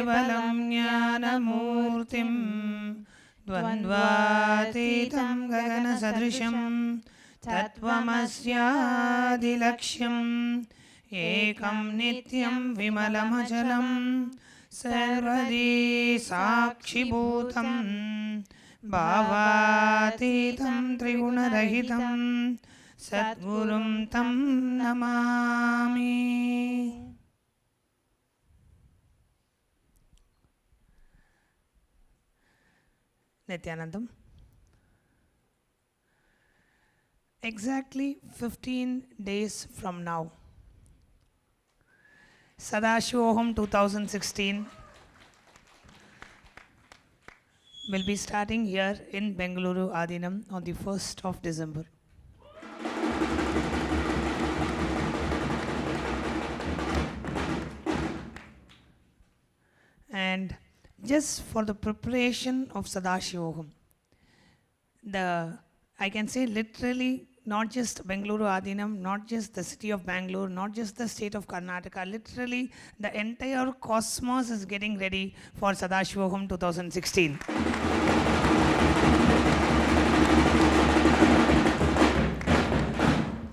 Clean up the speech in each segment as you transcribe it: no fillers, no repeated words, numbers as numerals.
केवलं ज्ञानमूर्तिं द्वन्द्वातीतं गगनसदृशं तत्त्वमस्यादिलक्ष्यम् एकं नित्यं विमलमचलं सर्वदी साक्षिभूतं भावातीतं त्रिगुणरहितं सद्गुरुं तं Namami. Nithyanandam. Exactly 15 days from now, Sadashivoham 2016 will be starting here in Bengaluru Adinam on the 1st of December. And just for the preparation of Sadashivoham, I can say literally not just Bengaluru Adinam, not just the city of Bangalore, not just the state of Karnataka, literally the entire cosmos is getting ready for Sadashivoham 2016.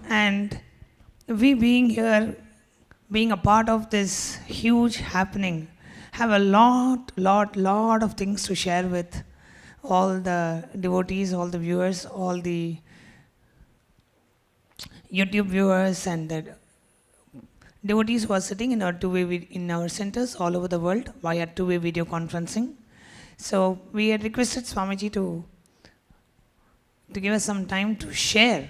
And we being here, being a part of this huge happening, have a lot of things to share with all the devotees, all the viewers, all the YouTube viewers and the devotees who are sitting in our in our centers all over the world via two-way video conferencing. So we had requested Swamiji to give us some time to share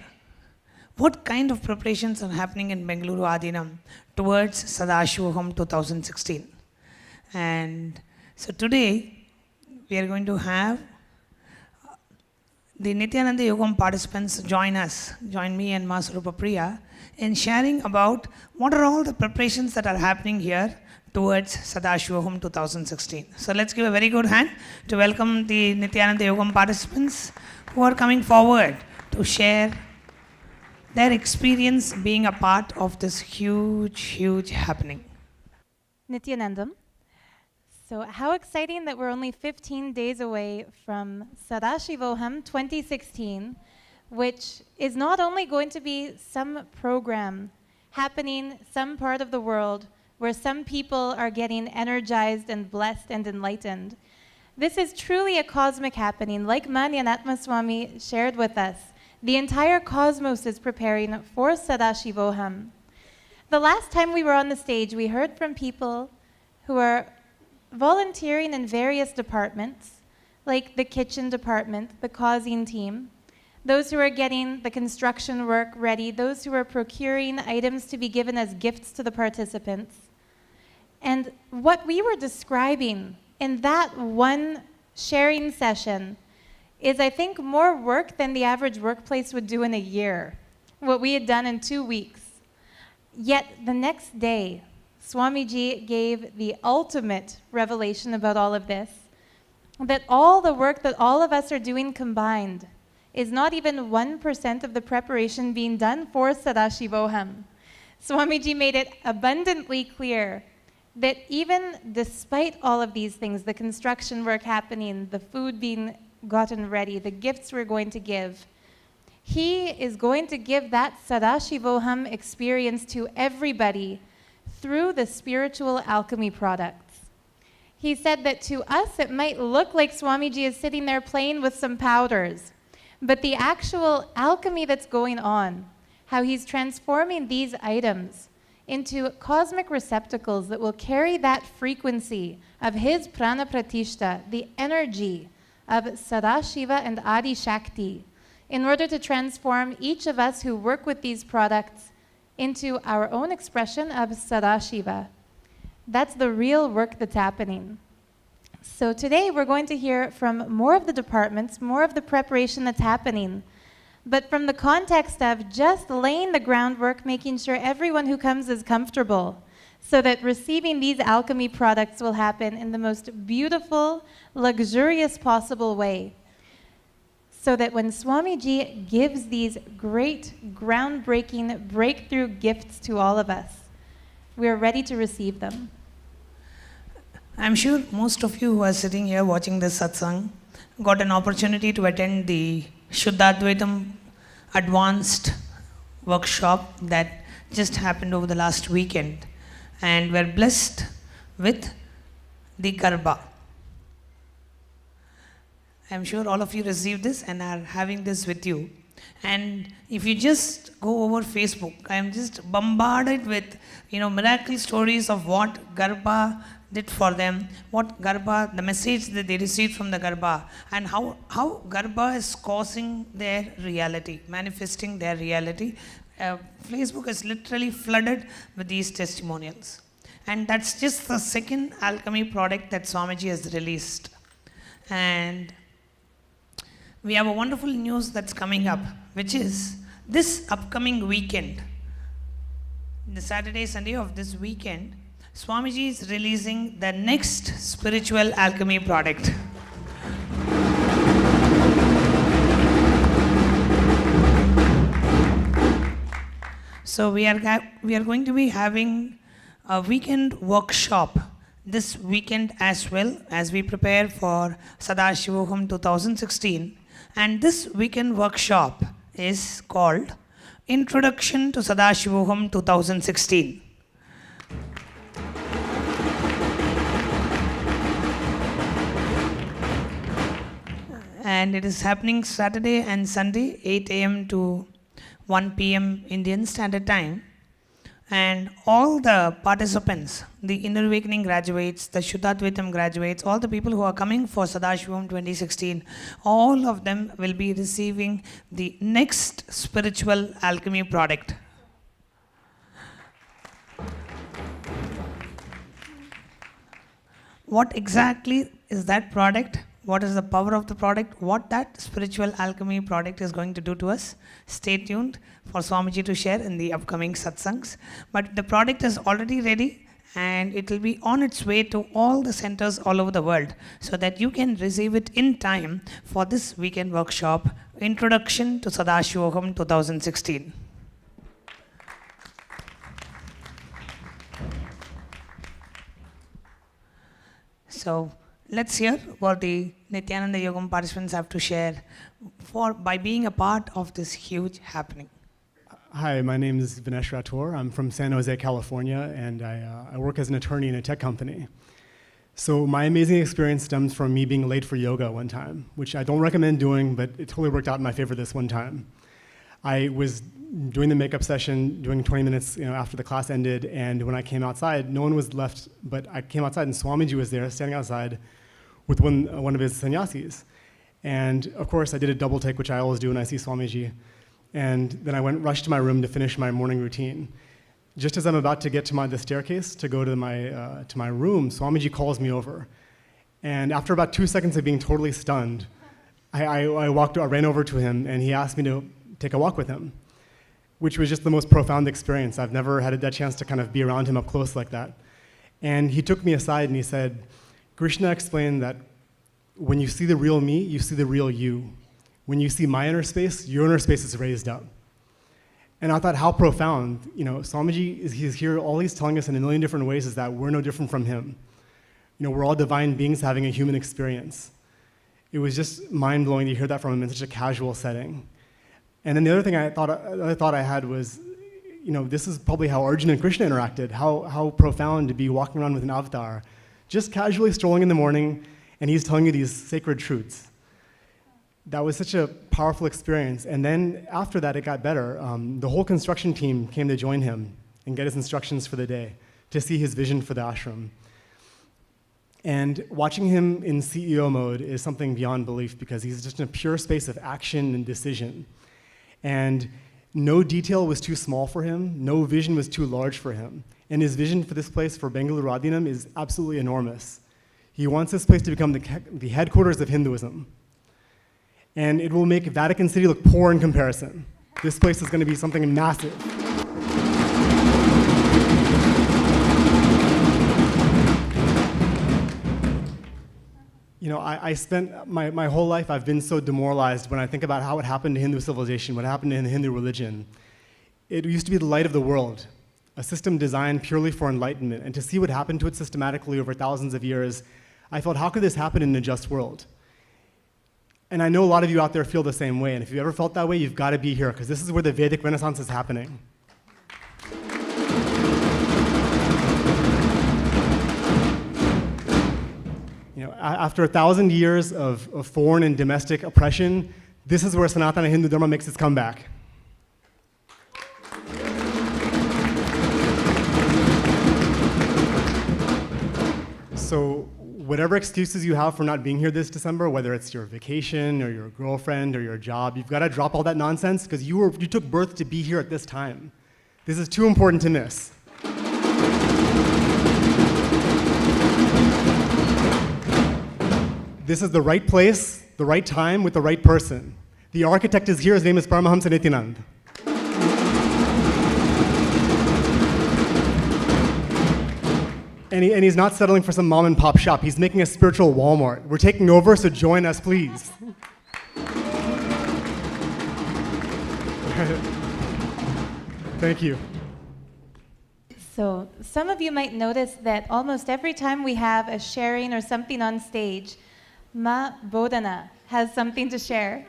what kind of preparations are happening in Bengaluru Adinam towards Sadashivoham 2016. And so today we are going to have the Nithyananda Yogam participants join me and Ma Swarupa Priya in sharing about what are all the preparations that are happening here towards Sadashivoham 2016. So let's give a very good hand to welcome the Nithyananda Yogam participants who are coming forward to share their experience being a part of this huge happening. Nithyanandam. So how exciting that we're only 15 days away from Sadashivoham 2016, which is not only going to be some program happening some part of the world where some people are getting energized and blessed and enlightened. This is truly a cosmic happening. Like Manyanatma Swami shared with us, the entire cosmos is preparing for Sadashivoham. The last time we were on the stage, we heard from people who are volunteering in various departments, like the kitchen department, the causing team, those who are getting the construction work ready, those who are procuring items to be given as gifts to the participants. And what we were describing in that one sharing session is, I think, more work than the average workplace would do in a year, what we had done in 2 weeks. Yet the next day, Swamiji gave the ultimate revelation about all of this, that all the work that all of us are doing combined is not even 1% of the preparation being done for Sadashivoham. Swamiji made it abundantly clear that even despite all of these things, the construction work happening, the food being gotten ready, the gifts we're going to give, he is going to give that Sadashivoham experience to everybody through the Spiritual Alchemy Products. He said that to us it might look like Swamiji is sitting there playing with some powders, but the actual alchemy that's going on, how he's transforming these items into cosmic receptacles that will carry that frequency of his prana pratishta, the energy of Sadashiva and Adi Shakti, in order to transform each of us who work with these products into our own expression of Sadashiva. That's the real work that's happening. So today we're going to hear from more of the departments, more of the preparation that's happening, but from the context of just laying the groundwork, making sure everyone who comes is comfortable, so that receiving these alchemy products will happen in the most beautiful, luxurious possible way. So that when Swamiji gives these great, groundbreaking, breakthrough gifts to all of us, we are ready to receive them. I'm sure most of you who are sitting here watching this satsang got an opportunity to attend the Shuddhadvaitam advanced workshop that just happened over the last weekend, and were blessed with the Garbha. I'm sure all of you received this and are having this with you. And if you just go over Facebook, I am just bombarded with miracle stories of what Garbha did for them, what Garbha, the message that they received from the Garbha, and how Garbha is causing their reality, manifesting their reality. Facebook is literally flooded with these testimonials. And that's just the second alchemy product that Swamiji has released. And we have a wonderful news that's coming up, which is this upcoming weekend, the Saturday, Sunday of this weekend, Swamiji is releasing the next spiritual alchemy product. So we are going to be having a weekend workshop this weekend as well, as we prepare for Sadashivoham 2016. And this weekend workshop is called Introduction to Sadashivoham 2016. And it is happening Saturday and Sunday, 8 a.m. to 1 p.m. Indian Standard Time. And all the participants, the Inner Awakening graduates, the Shuddhadvaitam graduates, all the people who are coming for Sadashivam 2016, all of them will be receiving the next spiritual alchemy product. What exactly is that product? What is the power of the product? What that spiritual alchemy product is going to do to us? Stay tuned for Swamiji to share in the upcoming satsangs. But the product is already ready, and it will be on its way to all the centers all over the world, so that you can receive it in time for this weekend workshop, Introduction to Sadashivoham 2016. So let's hear what the Nithyananda Yogam participants have to share by being a part of this huge happening. Hi, my name is Vinesh Rator. I'm from San Jose, California, and I work as an attorney in a tech company. So my amazing experience stems from me being late for yoga one time, which I don't recommend doing, but it totally worked out in my favor this one time. I was doing the makeup session, doing 20 minutes after the class ended, and when I came outside, no one was left, but I came outside and Swamiji was there, standing outside with one of his sannyasis. And of course, I did a double take, which I always do when I see Swamiji. And then I rushed to my room to finish my morning routine. Just as I'm about to get to the staircase to go to my room, Swamiji calls me over. And after about 2 seconds of being totally stunned, I ran over to him, and he asked me to take a walk with him, which was just the most profound experience. I've never had that chance to kind of be around him up close like that. And he took me aside and he said, Krishna explained that when you see the real me, you see the real you. When you see my inner space, your inner space is raised up. And I thought, how profound. Swamiji, he's here, all he's telling us in a million different ways is that we're no different from him. We're all divine beings having a human experience. It was just mind-blowing to hear that from him in such a casual setting. And then the other thought I had was, this is probably how Arjuna and Krishna interacted, how profound to be walking around with an avatar, just casually strolling in the morning, and he's telling you these sacred truths. That was such a powerful experience. And then after that, it got better. The whole construction team came to join him and get his instructions for the day, to see his vision for the ashram. And watching him in CEO mode is something beyond belief, because he's just in a pure space of action and decision. And no detail was too small for him, no vision was too large for him. And his vision for this place, for Bengaluru Adinam, is absolutely enormous. He wants this place to become the headquarters of Hinduism. And it will make Vatican City look poor in comparison. This place is going to be something massive. I spent my whole life, I've been so demoralized when I think about how it happened to Hindu civilization, what happened in the Hindu religion. It used to be the light of the world. a system designed purely for enlightenment, and to see what happened to it systematically over thousands of years, I felt, how could this happen in a just world? And I know a lot of you out there feel the same way, and if you've ever felt that way, you've got to be here, because this is where the Vedic Renaissance is happening. After 1,000 years of foreign and domestic oppression, this is where Sanatana Hindu Dharma makes its comeback. So whatever excuses you have for not being here this December, whether it's your vacation or your girlfriend or your job, you've got to drop all that nonsense, because you took birth to be here at this time. This is too important to miss. This is the right place, the right time, with the right person. The architect is here. His name is Paramahamsa Nithyananda. And he's not settling for some mom and pop shop. He's making a spiritual Walmart. We're taking over, so join us, please. Thank you. So some of you might notice that almost every time we have a sharing or something on stage, Ma Bodhana has something to share.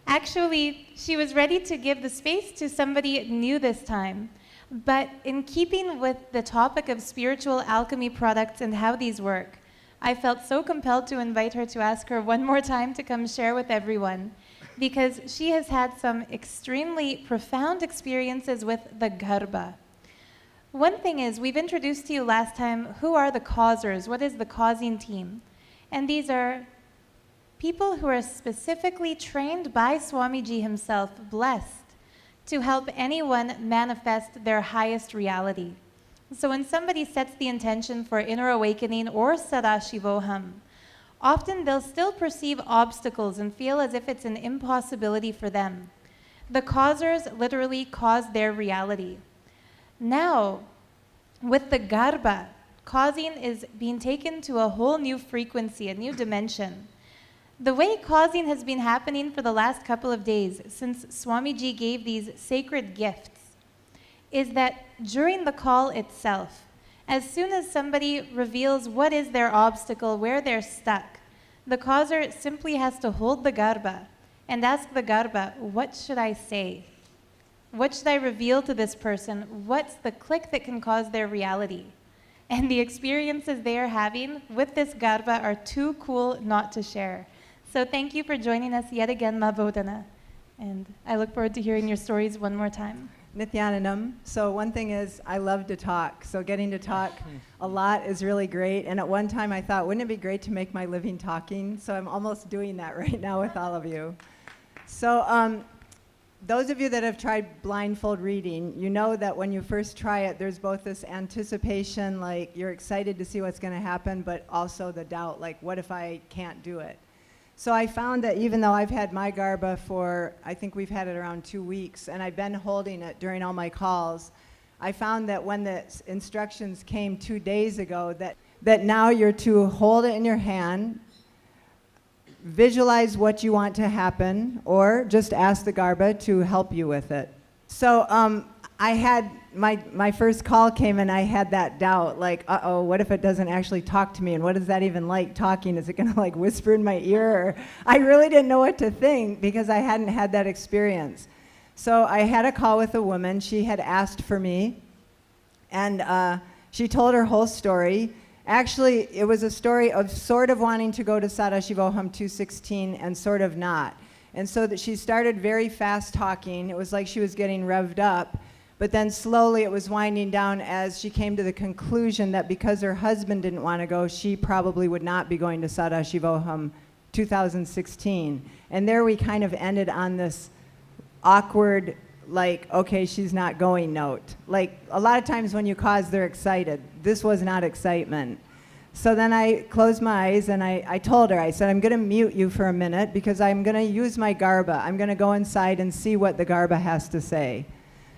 Actually, she was ready to give the space to somebody new this time. But in keeping with the topic of spiritual alchemy products and how these work, I felt so compelled to invite her to ask her one more time to come share with everyone, because she has had some extremely profound experiences with the Garbha. One thing is, we've introduced to you last time, who are the causers? What is the causing team? And these are people who are specifically trained by Swamiji himself, blessed, to help anyone manifest their highest reality. So when somebody sets the intention for inner awakening or Sadashivoham, often they'll still perceive obstacles and feel as if it's an impossibility for them. The causers literally cause their reality. Now, with the Garbha, causing is being taken to a whole new frequency, a new dimension. The way causing has been happening for the last couple of days since Swamiji gave these sacred gifts is that during the call itself, as soon as somebody reveals what is their obstacle, where they're stuck, the causer simply has to hold the Garbha and ask the Garbha, what should I say? What should I reveal to this person? What's the click that can cause their reality? And the experiences they are having with this Garbha are too cool not to share. So thank you for joining us yet again, Ma Bodhana. And I look forward to hearing your stories one more time. Nithyananam. So one thing is, I love to talk. So getting to talk a lot is really great. And at one time I thought, wouldn't it be great to make my living talking? So I'm almost doing that right now with all of you. So those of you that have tried blindfold reading, you know that when you first try it, there's both this anticipation, like you're excited to see what's going to happen, but also the doubt, like what if I can't do it? So I found that even though I've had my Garbha for, I think we've had it around 2 weeks, and I've been holding it during all my calls, I found that when the instructions came 2 days ago, that now you're to hold it in your hand, visualize what you want to happen, or just ask the Garbha to help you with it. So I had, my first call came and I had that doubt, like, uh-oh, what if it doesn't actually talk to me? And what is that even like, talking? Is it going to like whisper in my ear? Or, I really didn't know what to think because I hadn't had that experience. So I had a call with a woman. She had asked for me, and she told her whole story. Actually, it was a story of sort of wanting to go to Sadashivoham 216 and sort of not. And so that she started very fast talking. It was like she was getting revved up. But then slowly it was winding down as she came to the conclusion that because her husband didn't want to go, she probably would not be going to Sadashivoham 2016. And there we kind of ended on this awkward, like, okay, she's not going note. Like, a lot of times when you cause, they're excited. This was not excitement. So then I closed my eyes and I told her, I said, I'm going to mute you for a minute because I'm going to use my Garbha. I'm going to go inside and see what the Garbha has to say.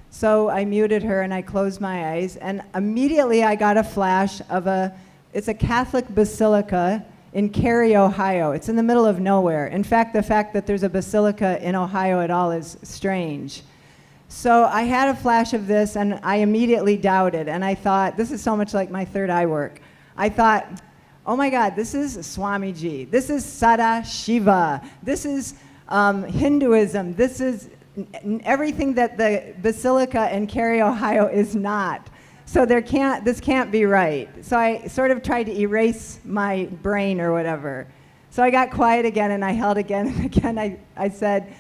So I muted her and I closed my eyes, and immediately I got a flash of it's a Catholic basilica in Cary, Ohio. It's in the middle of nowhere. In fact, the fact that there's a basilica in Ohio at all is strange. So I had a flash of this, and I immediately doubted. And I thought, this is so much like my third eye work. I thought, oh my God, this is Swamiji. This is Sadashiva. This is Hinduism. This is everything that the Basilica in Cary, Ohio is not. So this can't be right. So I sort of tried to erase my brain or whatever. So I got quiet again, and I held again and again. I said,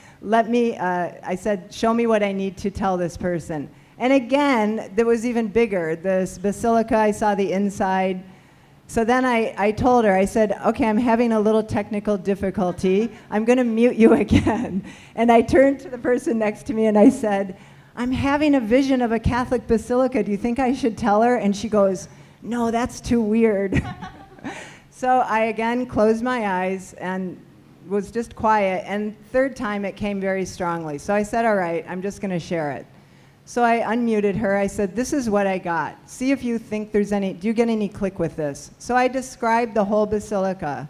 show me what I need to tell this person. And again, that was even bigger. This basilica, I saw the inside. So then I told her, I said, okay, I'm having a little technical difficulty. I'm going to mute you again. And I turned to the person next to me and I said, I'm having a vision of a Catholic basilica. Do you think I should tell her? And she goes, no, that's too weird. So I again closed my eyes and was just quiet. And third time it came very strongly. So I said, all right, I'm just going to share it. So I unmuted her. I said, this is what I got. See if you think do you get any click with this? So I described the whole basilica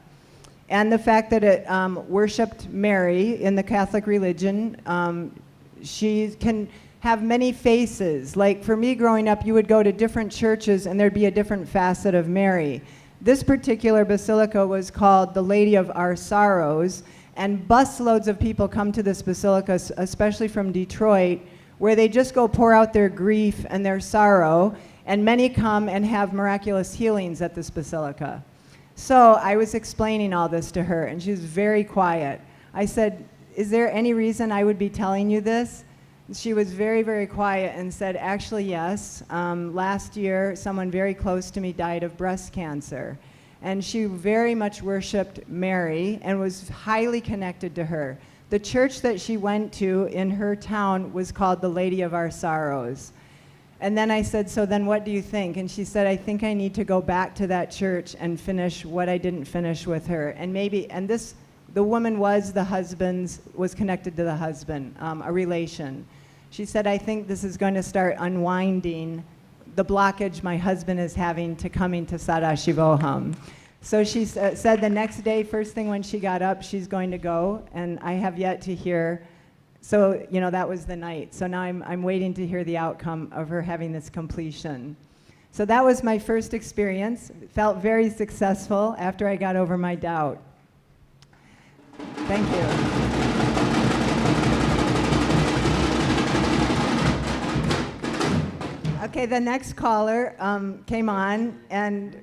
and the fact that it worshipped Mary in the Catholic religion. She can have many faces. Like for me growing up, you would go to different churches and there'd be a different facet of Mary. This particular basilica was called the Lady of Our Sorrows, and busloads of people come to this basilica, especially from Detroit, where they just go pour out their grief and their sorrow, and many come and have miraculous healings at this basilica. So I was explaining all this to her, and she was very quiet. I said, is there any reason I would be telling you this? She was very, very quiet and said, actually, yes. Last year, someone very close to me died of breast cancer. And she very much worshipped Mary and was highly connected to her. The church that she went to in her town was called the Lady of Our Sorrows. And then I said, so then what do you think? And she said, I think I need to go back to that church and finish what I didn't finish with her. And the woman was connected to the husband, a relation. She said, I think this is going to start unwinding the blockage my husband is having to coming to Sadashivoham. So she said the next day, first thing when she got up, she's going to go, and I have yet to hear. So, that was the night. So now I'm waiting to hear the outcome of her having this completion. So that was my first experience. It felt very successful after I got over my doubt. Thank you. Okay, the next caller came on, and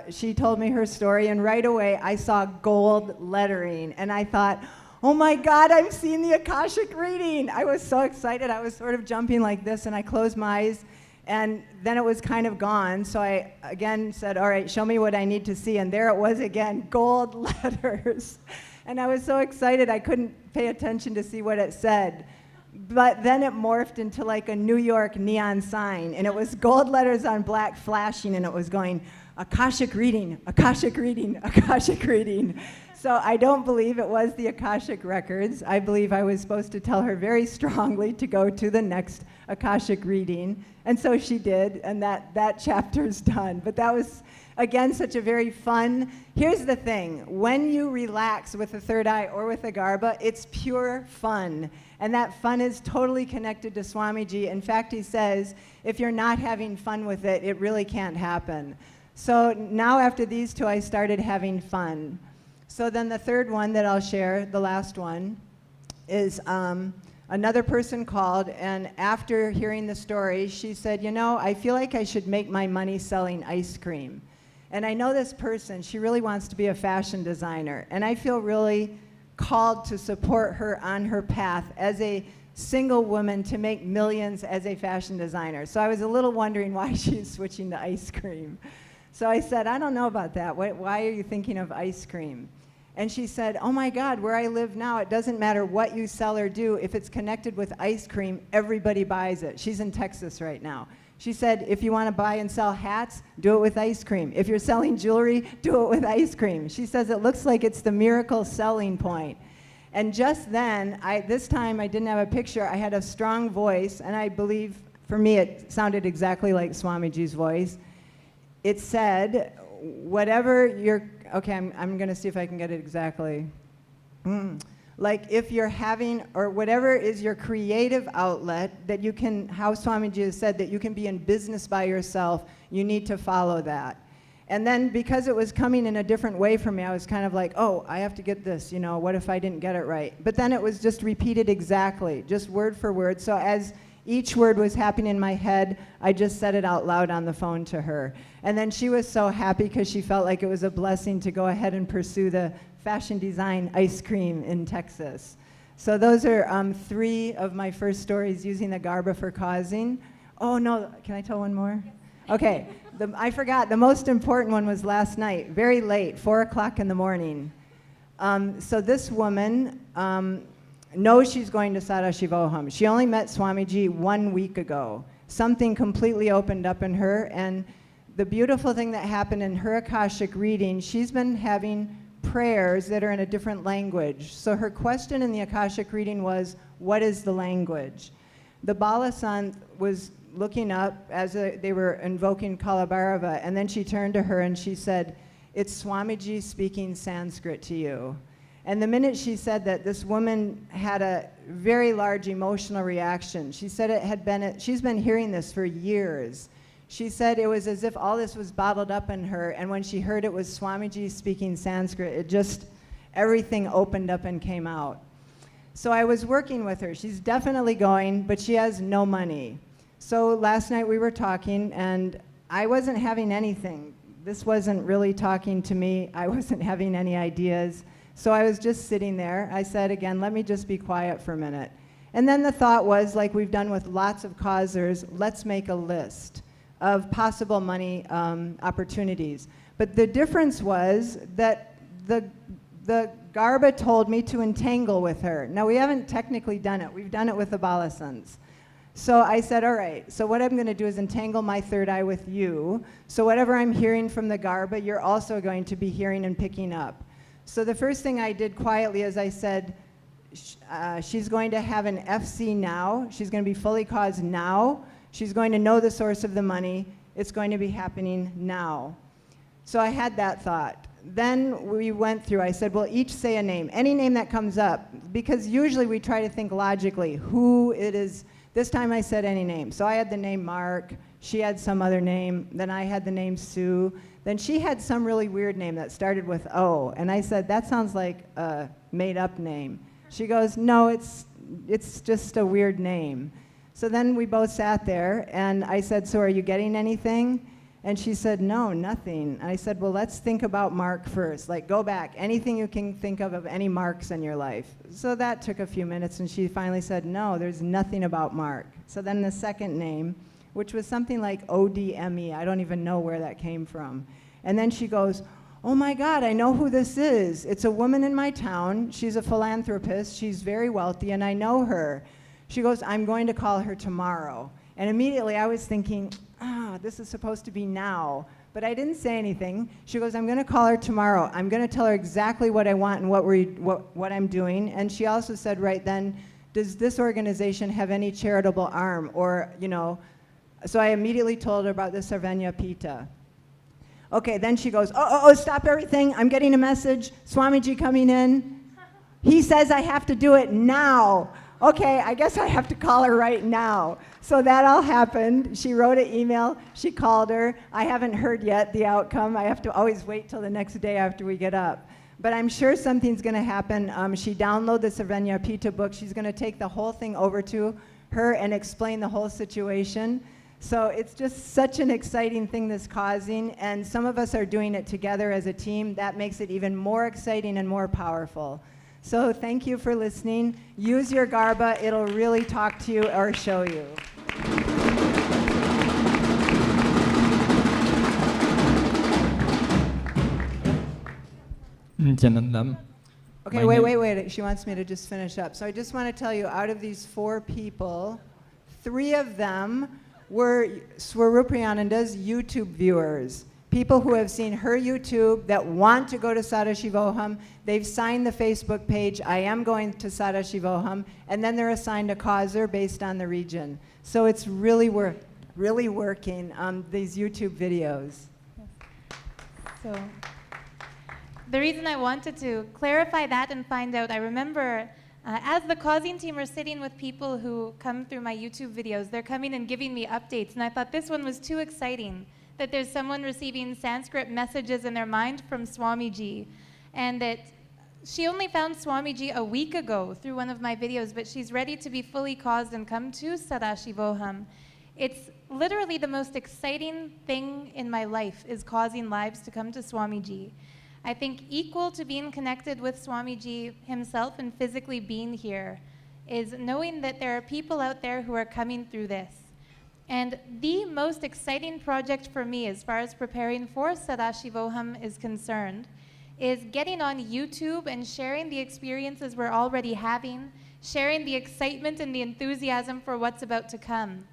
she told me her story, and right away I saw gold lettering, and I thought, oh my God, I'm seeing the Akashic reading. I was so excited. I was sort of jumping like this, and I closed my eyes, and then it was kind of gone. So I again said, all right, show me what I need to see, and there it was again, gold letters. And I was so excited I couldn't pay attention to see what it said. But then it morphed into like a New York neon sign, and it was gold letters on black flashing, and it was going, Akashic reading, Akashic reading, Akashic reading. So I don't believe it was the Akashic records. I believe I was supposed to tell her very strongly to go to the next Akashic reading, and so she did, and that chapter's done. But that was, again, such a very fun. Here's the thing. When you relax with the third eye or with the Garbha, it's pure fun. And that fun is totally connected to Swamiji. In fact, he says, if you're not having fun with it, it really can't happen. So now after these two, I started having fun. So then the third one that I'll share, the last one, is another person called, and after hearing the story, she said, I feel like I should make my money selling ice cream. And I know this person, she really wants to be a fashion designer, and I feel really called to support her on her path as a single woman to make millions as a fashion designer. So I was a little wondering why she's switching to ice cream. So I said, I don't know about that. Why are you thinking of ice cream? And she said, oh my God, where I live now, it doesn't matter what you sell or do. If it's connected with ice cream, everybody buys it. She's in Texas right now. She said, if you want to buy and sell hats, do it with ice cream. If you're selling jewelry, do it with ice cream. She says it looks like it's the miracle selling point. And just then, this time I didn't have a picture. I had a strong voice, and I believe, for me, it sounded exactly like Swamiji's voice. It said, whatever you're, okay, I'm going to see if I can get it exactly. Like if you're having, or whatever is your creative outlet, that you can, how Swamiji has said, that you can be in business by yourself, you need to follow that. And then because it was coming in a different way for me, I was kind of like, oh, I have to get this, you know, what if I didn't get it right? But then it was just repeated exactly, just word for word. So as each word was happening in my head, I just said it out loud on the phone to her. And then she was so happy because she felt like it was a blessing to go ahead and pursue the fashion design ice cream in Texas. So those are 3 of my first stories using the Garbha for causing. Oh no, can I tell one more? Okay, I forgot, the most important one was last night, very late, 4 o'clock in the morning. So this woman knows she's going to Sadashivoham. She only met Swamiji 1 week ago. Something completely opened up in her, and the beautiful thing that happened in her Akashic reading, she's been having prayers that are in a different language. So her question in the Akashic reading was, what is the language? The Balasant was looking up as they were invoking Kalabharava, and then she turned to her and she said, it's Swamiji speaking Sanskrit to you. And the minute she said that, this woman had a very large emotional reaction. She said it had been, she's been hearing this for years. She said it was as if all this was bottled up in her, and when she heard it was Swamiji speaking Sanskrit, it just, everything opened up and came out. So I was working with her. She's definitely going, but she has no money. So last night we were talking, and I wasn't having anything. This wasn't really talking to me. I wasn't having any ideas. So I was just sitting there. I said, again, let me just be quiet for a minute. And then the thought was, like we've done with lots of causers, let's make a list of possible money opportunities. But the difference was that the Garbha told me to entangle with her. Now, we haven't technically done it. We've done it with the Balasants. So I said, all right, so what I'm going to do is entangle my third eye with you. So whatever I'm hearing from the Garbha, you're also going to be hearing and picking up. So the first thing I did quietly is I said, she's going to have an FC now. She's going to be fully caused now. She's going to know the source of the money. It's going to be happening now. So I had that thought. Then we went through, I said, well, each say a name, any name that comes up, because usually we try to think logically who it is. This time I said any name. So I had the name Mark, she had some other name, then I had the name Sue, then she had some really weird name that started with O, and I said, that sounds like a made-up name. She goes, no, it's just a weird name. So then we both sat there, and I said, so are you getting anything? And she said, no, nothing. And I said, well, let's think about Mark first. Like, go back, anything you can think of any marks in your life. So that took a few minutes, and she finally said, no, there's nothing about Mark. So then the second name, which was something like ODME, I don't even know where that came from. And then she goes, oh my God, I know who this is. It's a woman in my town. She's a philanthropist. She's very wealthy, and I know her. She goes, I'm going to call her tomorrow. And immediately I was thinking, this is supposed to be now. But I didn't say anything. She goes, I'm going to call her tomorrow. I'm going to tell her exactly what I want and what I'm doing. And she also said right then, does this organization have any charitable arm? Or, you know, so I immediately told her about the Sarvanya Pita. Okay, then she goes, stop everything. I'm getting a message. Swamiji coming in. He says I have to do it now. Okay, I guess I have to call her right now. So that all happened. She wrote an email. She called her. I haven't heard yet the outcome. I have to always wait till the next day after we get up. But I'm sure something's going to happen. She downloaded the Sarvanya Pita book. She's going to take the whole thing over to her and explain the whole situation. So it's just such an exciting thing that's causing, and some of us are doing it together as a team. That makes it even more exciting and more powerful. So thank you for listening. Use your Garbha. It'll really talk to you or show you. Nithyanandam. Okay, wait. She wants me to just finish up. So I just want to tell you, out of these 4 people, 3 of them were Swarupriyananda's YouTube viewers. People who have seen her YouTube that want to go to Sadashivoham. They've signed the Facebook page, I am going to Sadashivoham, and then they're assigned a causer based on the region. So it's really working, these YouTube videos. So the reason I wanted to clarify that and find out, I remember as the causing team are sitting with people who come through my YouTube videos, they're coming and giving me updates, and I thought this one was too exciting, that there's someone receiving Sanskrit messages in their mind from Swamiji, and that she only found Swamiji a week ago through one of my videos, but she's ready to be fully caused and come to Sadashivoham. It's literally the most exciting thing in my life is causing lives to come to Swamiji. I think equal to being connected with Swamiji himself and physically being here is knowing that there are people out there who are coming through this. And the most exciting project for me as far as preparing for Sadashivoham is concerned is getting on YouTube and sharing the experiences we're already having, sharing the excitement and the enthusiasm for what's about to come.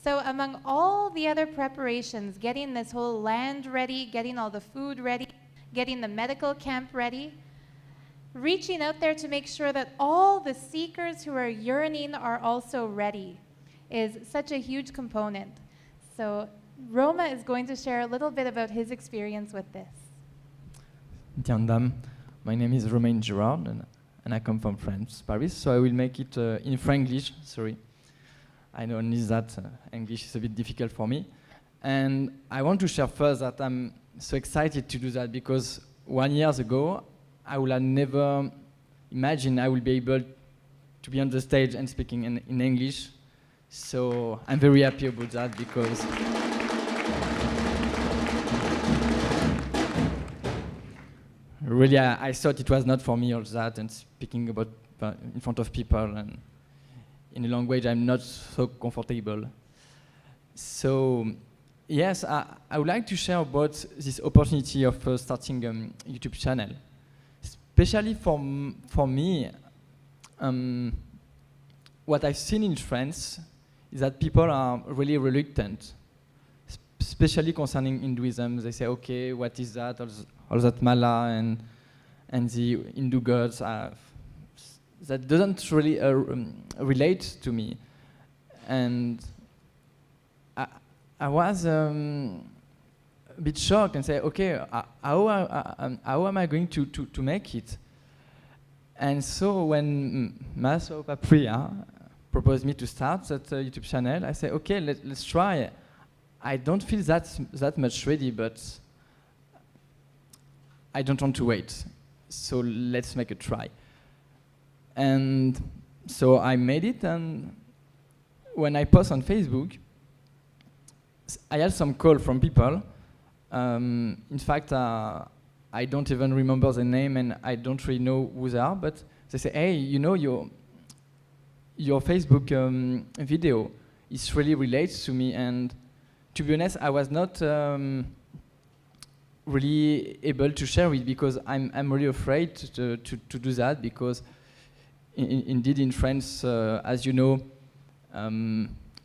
So among all the other preparations, getting this whole land ready, getting all the food ready, getting the medical camp ready, reaching out there to make sure that all the seekers who are yearning are also ready is such a huge component. So Roma is going to share a little bit about his experience with this. Nithyanandam, my name is Romain Girard and I come from France, Paris, so I will make it in Franglish, sorry. I know only that English is a bit difficult for me. And I want to share first that I'm so excited to do that because 1 year ago, I would have never imagined I will be able to be on the stage and speaking in English. So I'm very happy about that because really I thought it was not for me all that and speaking about in front of people and in a language I'm not so comfortable. So yes, I would like to share about this opportunity of starting a YouTube channel. Especially for me, what I've seen in France is that people are really reluctant, especially concerning Hinduism. They say, okay, what is that? All that mala and the Hindu gods. That doesn't really relate to me. And I was a bit shocked and say, okay, how am I going to make it? And so when Maso Papriya proposed me to start that YouTube channel, I said, okay, let's try. I don't feel that much ready, but I don't want to wait. So let's make a try. And so I made it, and when I post on Facebook, I had some call from people. In fact, I don't even remember the name, and I don't really know who they are. But they say, "Hey, you know your Facebook video, it really relates to me." And to be honest, I was not really able to share it because I'm really afraid to do that because indeed in France, as you know.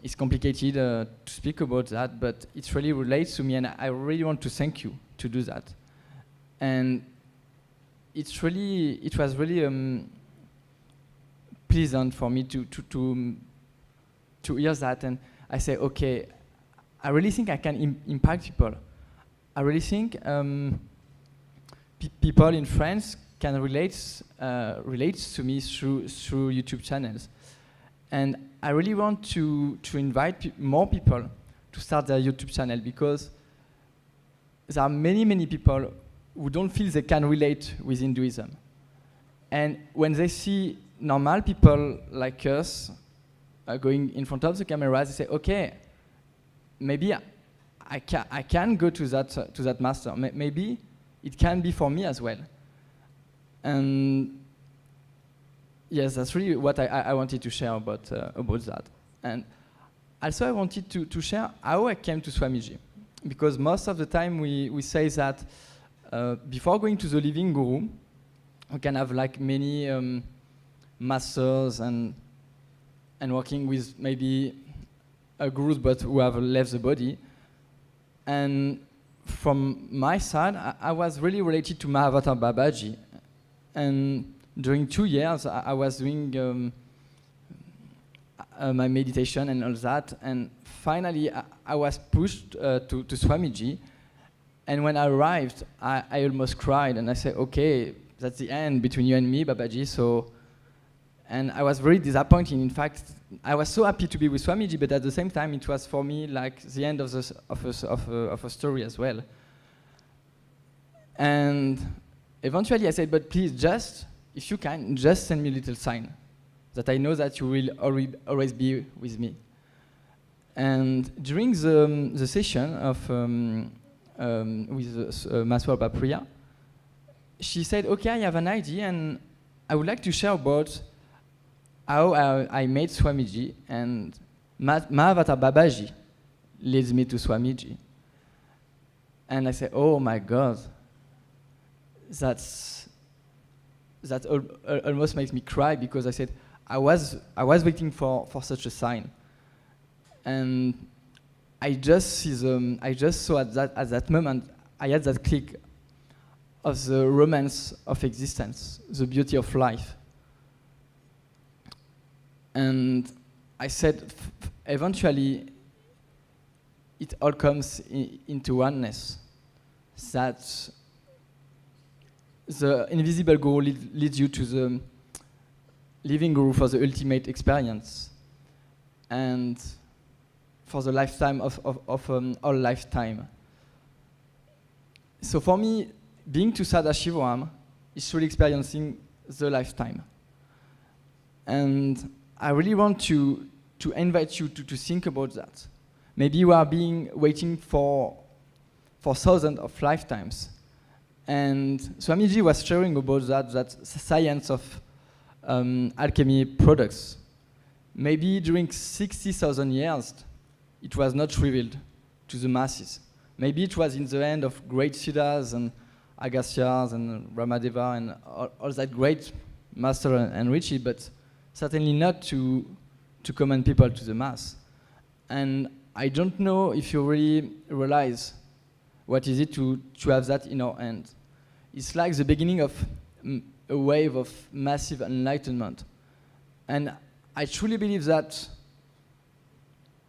It's complicated to speak about that, but it really relates to me, and I really want to thank you to do that. And it was really pleasant for me to hear that, and I say, okay, I really think I can impact people. I really think people in France can relate to me through YouTube channels. And I really want to invite more people to start their YouTube channel because there are many people who don't feel they can relate with Hinduism. And when they see normal people like us going in front of the camera, they say, okay, maybe I can go to that master. Maybe it can be for me as well. And yes, that's really what I wanted to share about that. And also I wanted to share how I came to Swamiji. Because most of the time we say that before going to the living guru, we can have like many masters and working with maybe a gurus but who have left the body. And from my side, I was really related to Mahavatar Babaji. And during 2 years, I was doing my meditation and all that, and finally I was pushed to Swamiji, And when I arrived, I almost cried, and I said, okay, that's the end between you and me, Babaji. So, and I was very disappointed. In fact, I was so happy to be with Swamiji, but at the same time, it was for me like the end of a story as well. And eventually I said, but please, just, if you can, just send me a little sign that I know that you will always be with me. And during the session of with Master Priya, she said, okay, I have an idea, and I would like to share about how I met Swamiji, and Mahavatar Babaji leads me to Swamiji. And I said, oh my God, that almost makes me cry, because I said, I was waiting for such a sign. And I just saw at that moment, I had that click of the romance of existence, the beauty of life. And I said, eventually, it all comes into oneness. That the invisible guru leads you to the living guru for the ultimate experience, and for the lifetime of all lifetime. So for me, being to Sadashivoham is really experiencing the lifetime. And I really want to invite you to think about that. Maybe you are waiting for thousands of lifetimes. And Swamiji was sharing about that science of alchemy products. Maybe during 60,000 years, it was not revealed to the masses. Maybe it was in the hand of great Siddhas and Agassias and Ramadeva and all that great master and Rishi, but certainly not to common people, to the mass. And I don't know if you really realize what is it to have that in our hand. It's like the beginning of a wave of massive enlightenment. And I truly believe that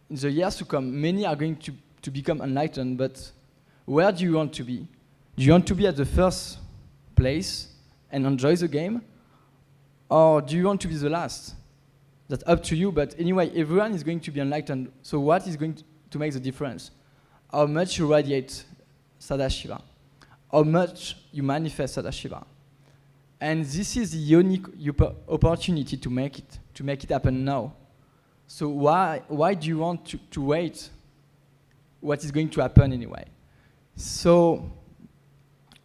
in the years to come, many are going to become enlightened, but where do you want to be? Do you want to be at the first place and enjoy the game? Or do you want to be the last? That's up to you, but anyway, everyone is going to be enlightened. So what is going to make the difference? How much you radiate Sadashiva? How much you manifest Sadashiva? And this is the unique opportunity to make it happen now. So why do you want to wait what is going to happen anyway? So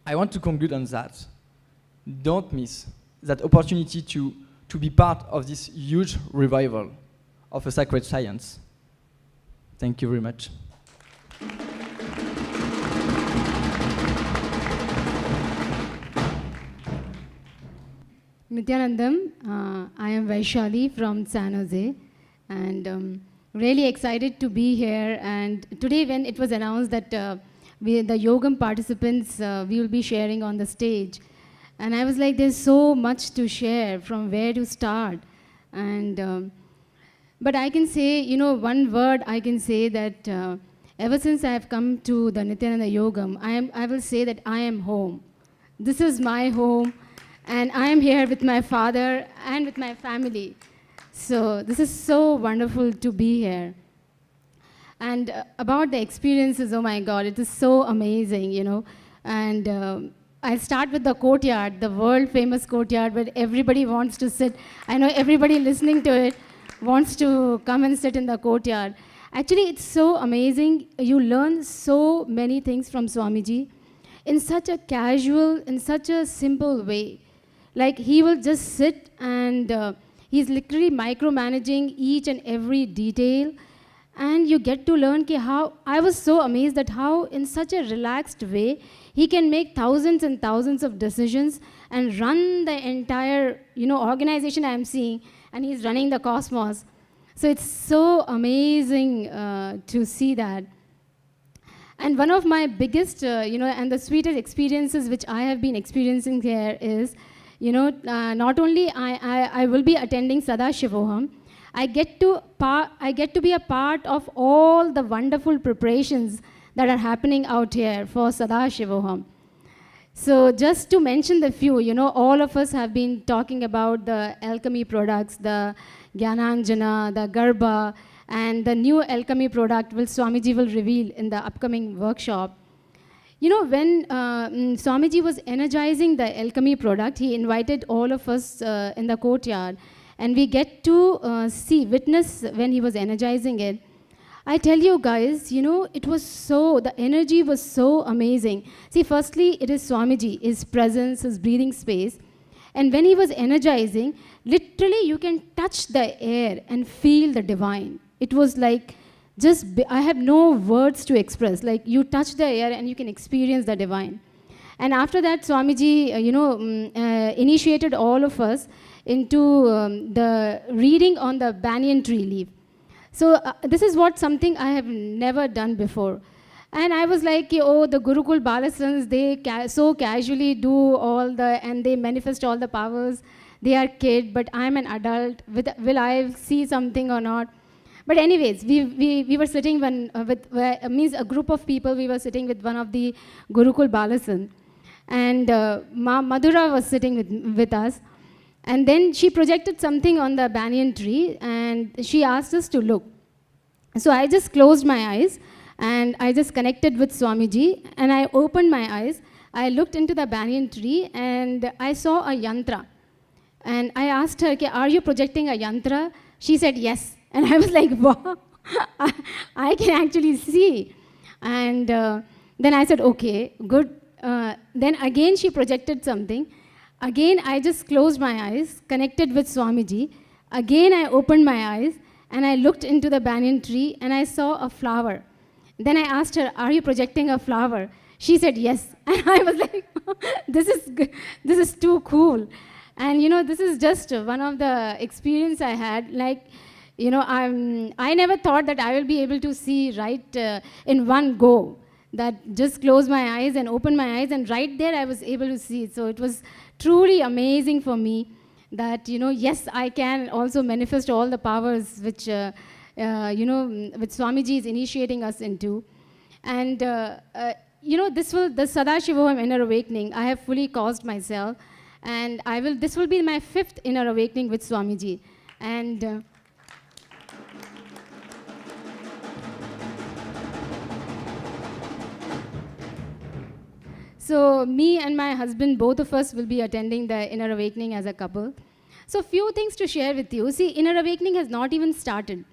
I want to conclude on that. Don't miss that opportunity to be part of this huge revival of a sacred science. Thank you very much. Nithyanandam, I am Vaishali from San Jose, and really excited to be here. And today when it was announced that the Yogam participants we will be sharing on the stage, and I was like, there's so much to share, from where to start. And but I can say, one word I can say, that ever since I have come to the Nithyananda Yogam, I will say that I am home. This is my home, and I am here with my father and with my family. So this is so wonderful to be here. And about the experiences, oh my God, it is so amazing, And I'll start with the courtyard, the world famous courtyard where everybody wants to sit. I know everybody listening to it wants to come and sit in the courtyard. Actually, it's so amazing. You learn so many things from Swamiji in such a casual, in such a simple way. Like, he will just sit and he's literally micromanaging each and every detail. And you get to learn how, I was so amazed at how in such a relaxed way, he can make thousands and thousands of decisions and run the entire, organization I'm seeing, and he's running the cosmos. So it's so amazing to see that. And one of my biggest, and the sweetest experiences which I have been experiencing here is, not only I will be attending Sadashivoham, I get to be a part of all the wonderful preparations that are happening out here for Sadashivoham. So just to mention the few, all of us have been talking about the alchemy products, the jnananjanam, the Garbha, and the new alchemy product which Swamiji will reveal in the upcoming workshop. When Swamiji was energizing the alchemy product, he invited all of us in the courtyard, and we get to witness when he was energizing it. I tell you guys, the energy was so amazing. See, firstly, it is Swamiji, his presence, his breathing space. And when he was energizing, literally you can touch the air and feel the divine. It was like, I have no words to express. Like, you touch the air and you can experience the divine. And after that, Swamiji, initiated all of us into the reading on the banyan tree leaf. So this is something I have never done before. And I was like, oh, the Gurukul Balasans, they so casually do and they manifest all the powers. They are kid, but I'm an adult. Will I see something or not? But anyways, we were sitting means a group of people, we were sitting with one of the Gurukul Balasan. And Ma Madhura was sitting with us. And then she projected something on the banyan tree, and she asked us to look. So I just closed my eyes, and I just connected with Swamiji, and I opened my eyes. I looked into the banyan tree, and I saw a yantra. And I asked her, are you projecting a yantra? She said, yes. And I was like, wow, I can actually see. And then I said, okay, good. Then again she projected something. Again, I just closed my eyes, connected with Swamiji. Again, I opened my eyes, and I looked into the banyan tree, and I saw a flower. Then I asked her, are you projecting a flower? She said, yes. And I was like, this is too cool. And, this is just one of the experience I had. Like, I never thought that I will be able to see right in one go. That just close my eyes and open my eyes, and right there I was able to see it. So it was truly amazing for me that, yes, I can also manifest all the powers which, which Swamiji is initiating us into. And, the Sadashivoham inner awakening, I have fully caused myself. And this will be my 5th inner awakening with Swamiji. And so me and my husband, both of us will be attending the inner awakening as a couple. So few things to share with you. See, inner awakening has not even started.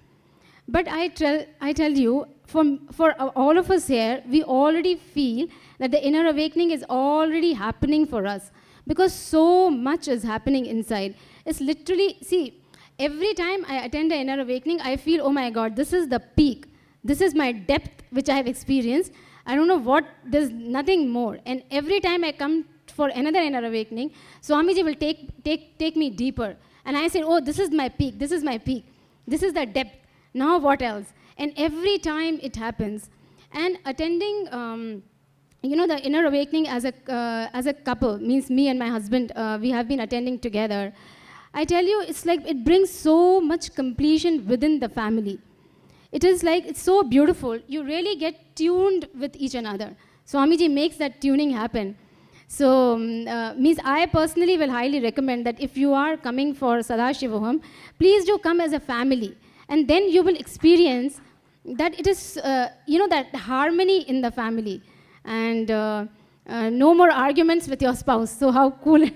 But I tell you, for all of us here, we already feel that the inner awakening is already happening for us, because so much is happening inside. It's literally, see, every time I attend the inner awakening, I feel, oh my God, this is the peak. This is my depth which I have experienced. I don't know what, there's nothing more. And every time I come for another inner awakening, Swamiji will take me deeper. And I say, oh, this is my peak, this is my peak. This is the depth. Now what else? And every time it happens. And attending, the inner awakening as a couple, means me and my husband, we have been attending together. I tell you, it's like it brings so much completion within the family. It is like, it's so beautiful. You really get tuned with each another. Swamiji makes that tuning happen. So, means I personally will highly recommend that if you are coming for Sadashivoham, please do come as a family. And then you will experience that it is, that harmony in the family. And no more arguments with your spouse. So how cool,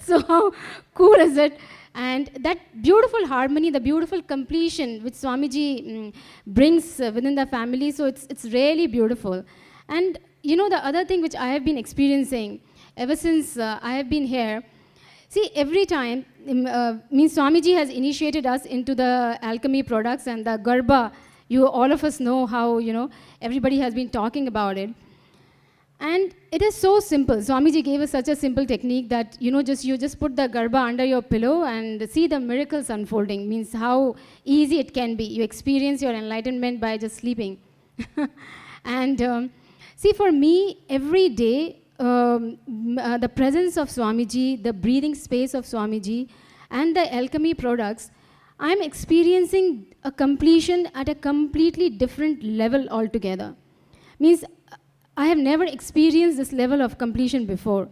so how cool is it? And that beautiful harmony, the beautiful completion which Swamiji brings within the family, so it's really beautiful. And the other thing which I have been experiencing ever since I have been here, see, every time, means Swamiji has initiated us into the alchemy products and the Garbha. All of us know how, everybody has been talking about it. And it is so simple. Swamiji gave us such a simple technique that, you just put the Garbha under your pillow and see the miracles unfolding, means how easy it can be. You experience your enlightenment by just sleeping. And see, for me, every day, the presence of Swamiji, the breathing space of Swamiji, and the alchemy products, I'm experiencing a completion at a completely different level altogether. Means I have never experienced this level of completion before.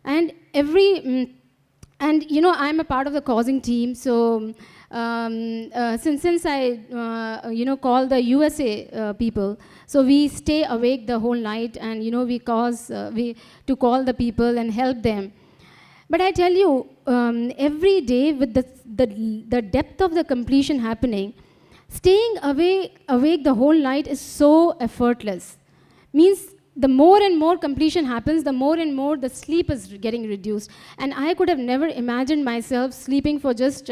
And and you know, I'm a part of the causing team, so since I call the USA people, so we stay awake the whole night, and you know, we to call the people and help them. But I tell you, every day with the depth of the completion happening, staying awake the whole night is so effortless. Means the more and more completion happens, the more and more the sleep is getting reduced. And I could have never imagined myself sleeping for just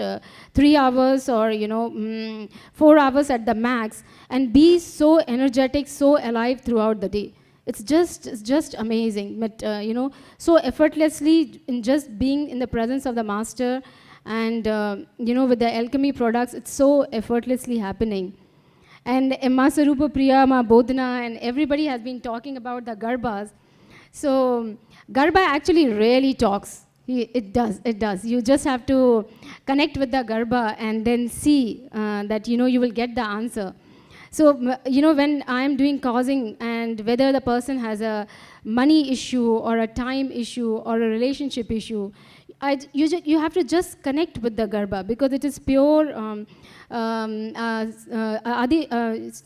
3 hours or 4 hours at the max and be so energetic, so alive throughout the day. It's just amazing. But so effortlessly in just being in the presence of the master, and with the alchemy products, it's so effortlessly happening. And Emma Sarupa Priya, Ma Bodhana, and everybody has been talking about the Garbhas. So Garbha actually really talks. It does. You just have to connect with the Garbha and then see that you will get the answer. So when I'm doing causing, and whether the person has a money issue or a time issue or a relationship issue, you have to just connect with the Garbha, because it is pure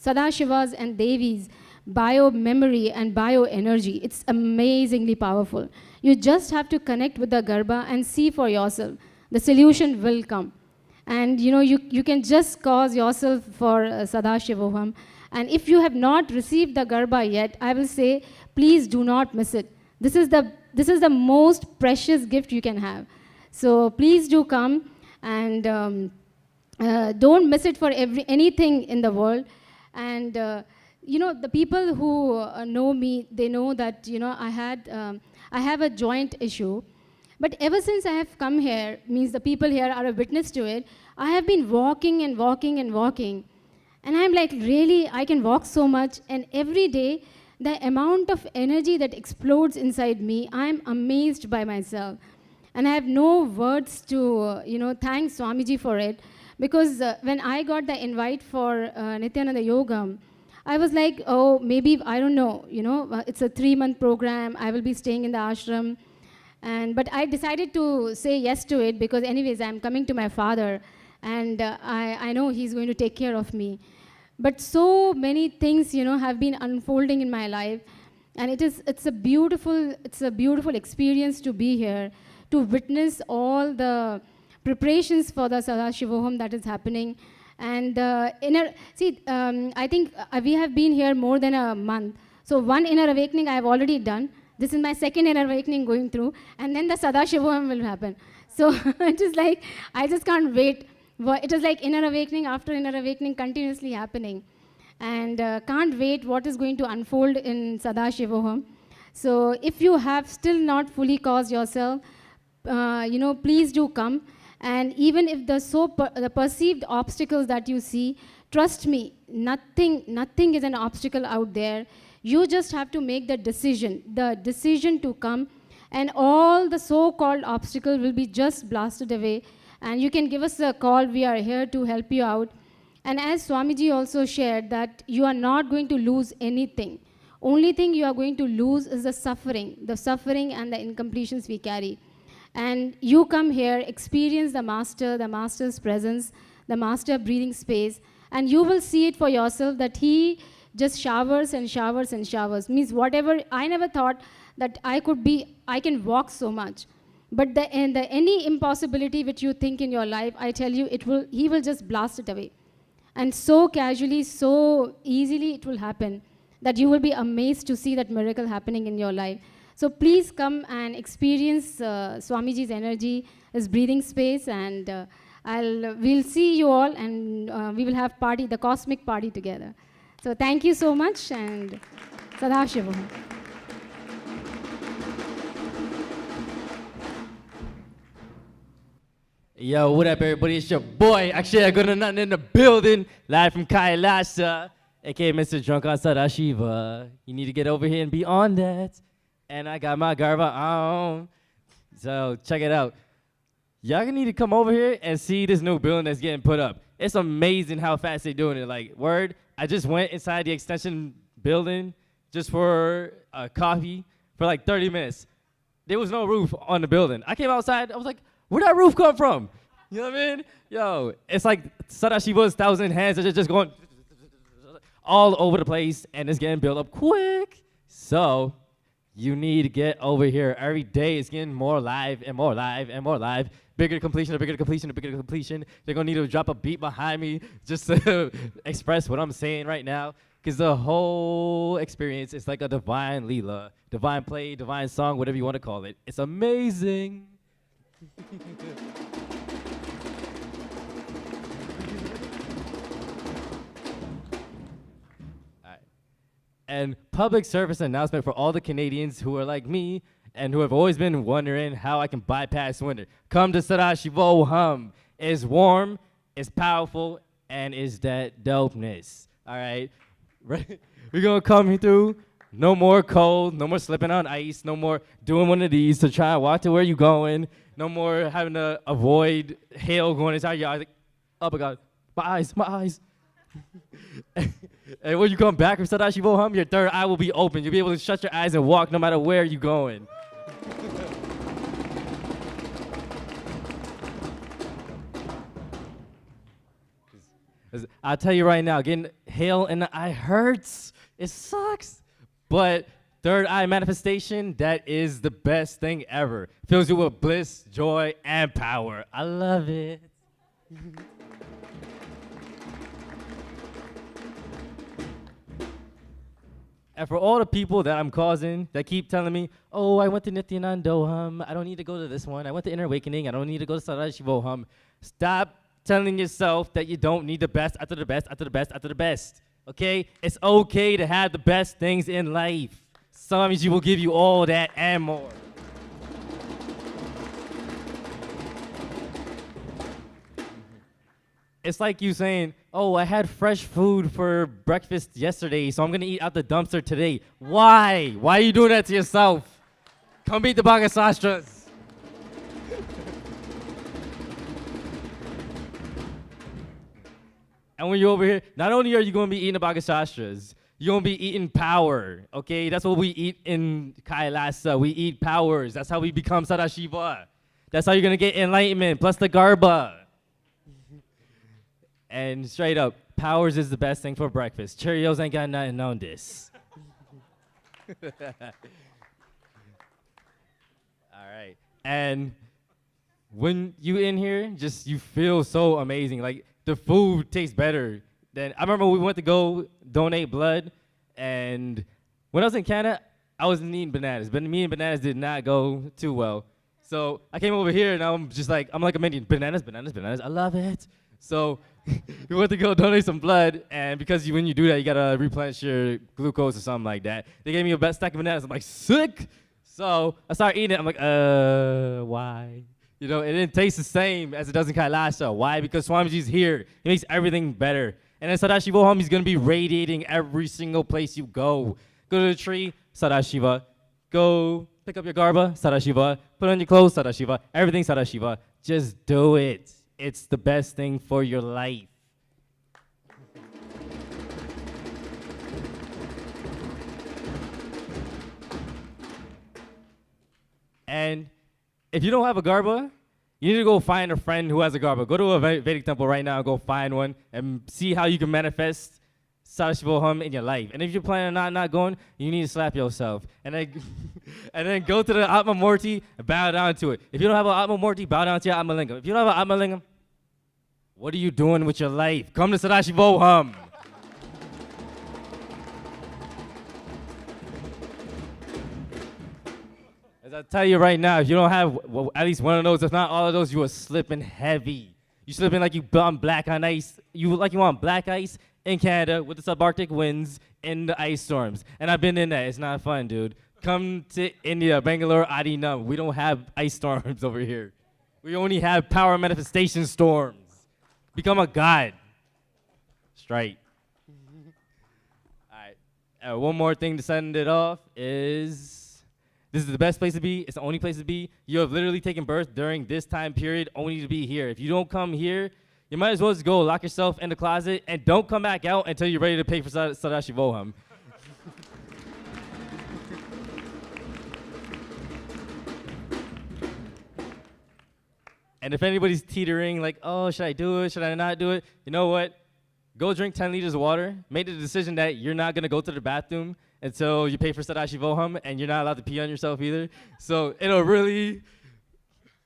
Sadashivas and Devis bio-memory and bioenergy. It's amazingly powerful. You just have to connect with the Garbha and see for yourself. The solution will come. And you can just cause yourself for Sadashivoham. And if you have not received the Garbha yet, I will say, please do not miss it. This is the most precious gift you can have. So please do come, and don't miss it for anything in the world. And the people who know me, they know that I have a joint issue. But ever since I have come here, means the people here are a witness to it, I have been walking and walking and walking. And I'm like, really, I can walk so much. And every day, the amount of energy that explodes inside me, I'm amazed by myself. And I have no words to, thank Swamiji for it. Because when I got the invite for Nithyananda Yogam, I was like, oh, maybe, I don't know, it's a 3-month program. I will be staying in the ashram. But I decided to say yes to it, because anyways, I'm coming to my father, and I know he's going to take care of me. But so many things, have been unfolding in my life, and it's a beautiful experience to be here, to witness all the preparations for the Sadashivoham that is happening. And I think we have been here more than a month. So one inner awakening I have already done. This is my second inner awakening going through, and then the Sadashivoham will happen. So it is like, I just can't wait. It is like inner awakening after inner awakening continuously happening. And can't wait what is going to unfold in Sadashivoham. So if you have still not fully caused yourself, please do come. And even if the perceived obstacles that you see, trust me, nothing is an obstacle out there. You just have to make the decision to come, and all the so-called obstacles will be just blasted away. And you can give us a call. We are here to help you out. And as Swamiji also shared, that you are not going to lose anything. Only thing you are going to lose is the suffering and the incompletions we carry. And you come here, experience the master's presence, the master breathing space, and you will see it for yourself that he just showers and showers and showers. Means whatever, I never thought that I can walk so much. But any impossibility which you think in your life, I tell you, he will just blast it away. And so casually, so easily it will happen that you will be amazed to see that miracle happening in your life. So please come and experience Swamiji's energy, his breathing space, and we'll see you all, and we will have the cosmic party together. So thank you so much, and Sadashiva. Yo, what up, everybody? It's your boy, Akshay Gunanathan in the building, live from Kailasa, aka Mr. Drunk on Sadashiva. You need to get over here and be on that. And I got my Garbha on. So check it out. Y'all need to come over here and see this new building that's getting put up. It's amazing how fast they're doing it. Like, word, I just went inside the extension building just for coffee for like 30 minutes. There was no roof on the building. I came outside, I was like, where'd that roof come from? You know what I mean? Yo, it's like Sadashiva's 1,000 hands are just going all over the place, and it's getting built up quick. So you need to get over here. Every day it's getting more live and more live and more live. Bigger the completion, the bigger the completion, the bigger the completion. They're gonna need to drop a beat behind me just to express what I'm saying right now. Because the whole experience is like a divine Leela, divine play, divine song, whatever you want to call it. It's amazing. And public service announcement for all the Canadians who are like me and who have always been wondering how I can bypass winter. Come to Sadashivoham. It's warm, it's powerful, and it's that dopeness. All right? We're going to come through. No more cold, no more slipping on ice, no more doing one of these to try and walk to where you're going, no more having to avoid hail going inside your eyes. Like, oh my God, my eyes. And when you come back from Sadashivoham, your third eye will be open. You'll be able to shut your eyes and walk no matter where you're going. I'll tell you right now, getting hail in the eye hurts. It sucks. But third eye manifestation, that is the best thing ever. Fills you with bliss, joy, and power. I love it. And for all the people that I'm causing that keep telling me, oh, I went to Nithyananda Yogam, I don't need to go to this one. I went to Inner Awakening, I don't need to go to Sadashivoham. Stop telling yourself that you don't need the best after the best after the best after the best. Okay? It's okay to have the best things in life. Swamiji will give you all that and more. It's like you saying, oh, I had fresh food for breakfast yesterday, so I'm going to eat out the dumpster today. Why? Why are you doing that to yourself? Come eat the Bhagasastras. And when you're over here, not only are you going to be eating the Bhagasastras, you're going to be eating power, okay? That's what we eat in Kailasa. We eat powers. That's how we become Sadashiva. That's how you're going to get enlightenment, plus the Garbha. And straight up, powers is the best thing for breakfast. Cheerios ain't got nothing on this. All right. And when you in here, just you feel so amazing. Like the food tastes better than I remember we went to go donate blood, and when I was in Canada, I wasn't eating bananas. But me and bananas did not go too well. So I came over here and I'm like a minion. Bananas. I love it. So we went to go donate some blood, and because when you do that, you gotta replenish your glucose or something like that. They gave me a stack of bananas. I'm like, sick. So I started eating it. I'm like, why? You know, it didn't taste the same as it does in Kailasa. Why? Because Swamiji's here. He makes everything better. And in Sadashivoham, he's gonna be radiating every single place you go. Go to the tree, Sadashiva. Go pick up your Garbha, Sadashiva. Put on your clothes, Sadashiva. Everything Sadashiva. Just do it. It's the best thing for your life. And if you don't have a Garbha, you need to go find a friend who has a Garbha. Go to a Vedic temple right now, go find one, and see how you can manifest Sadashivoham in your life. And if you're planning on not going, you need to slap yourself. And then, and then go to the Atma Murti and bow down to it. If you don't have an Atma Murti, bow down to your Atma Lingam. If you don't have an Atma Lingam, what are you doing with your life? Come to Sadashivoham. As I tell you right now, if you don't have at least one of those, if not all of those, you are slipping heavy. You slipping like you on black on ice. You want black ice in Canada with the subarctic winds and the ice storms. And I've been in that. It's not fun, dude. Come to India, Bangalore, Adinam. We don't have ice storms over here. We only have power manifestation storms. Become a god. Straight. All right. One more thing to send it off is this is the best place to be. It's the only place to be. You have literally taken birth during this time period only to be here. If you don't come here, you might as well just go lock yourself in the closet and don't come back out until you're ready to pay for Sadashivoham. And if anybody's teetering, like, oh, should I do it? Should I not do it? You know what? Go drink 10 liters of water. Make the decision that you're not going to go to the bathroom until you pay for Sadashivoham, and you're not allowed to pee on yourself either. So it'll really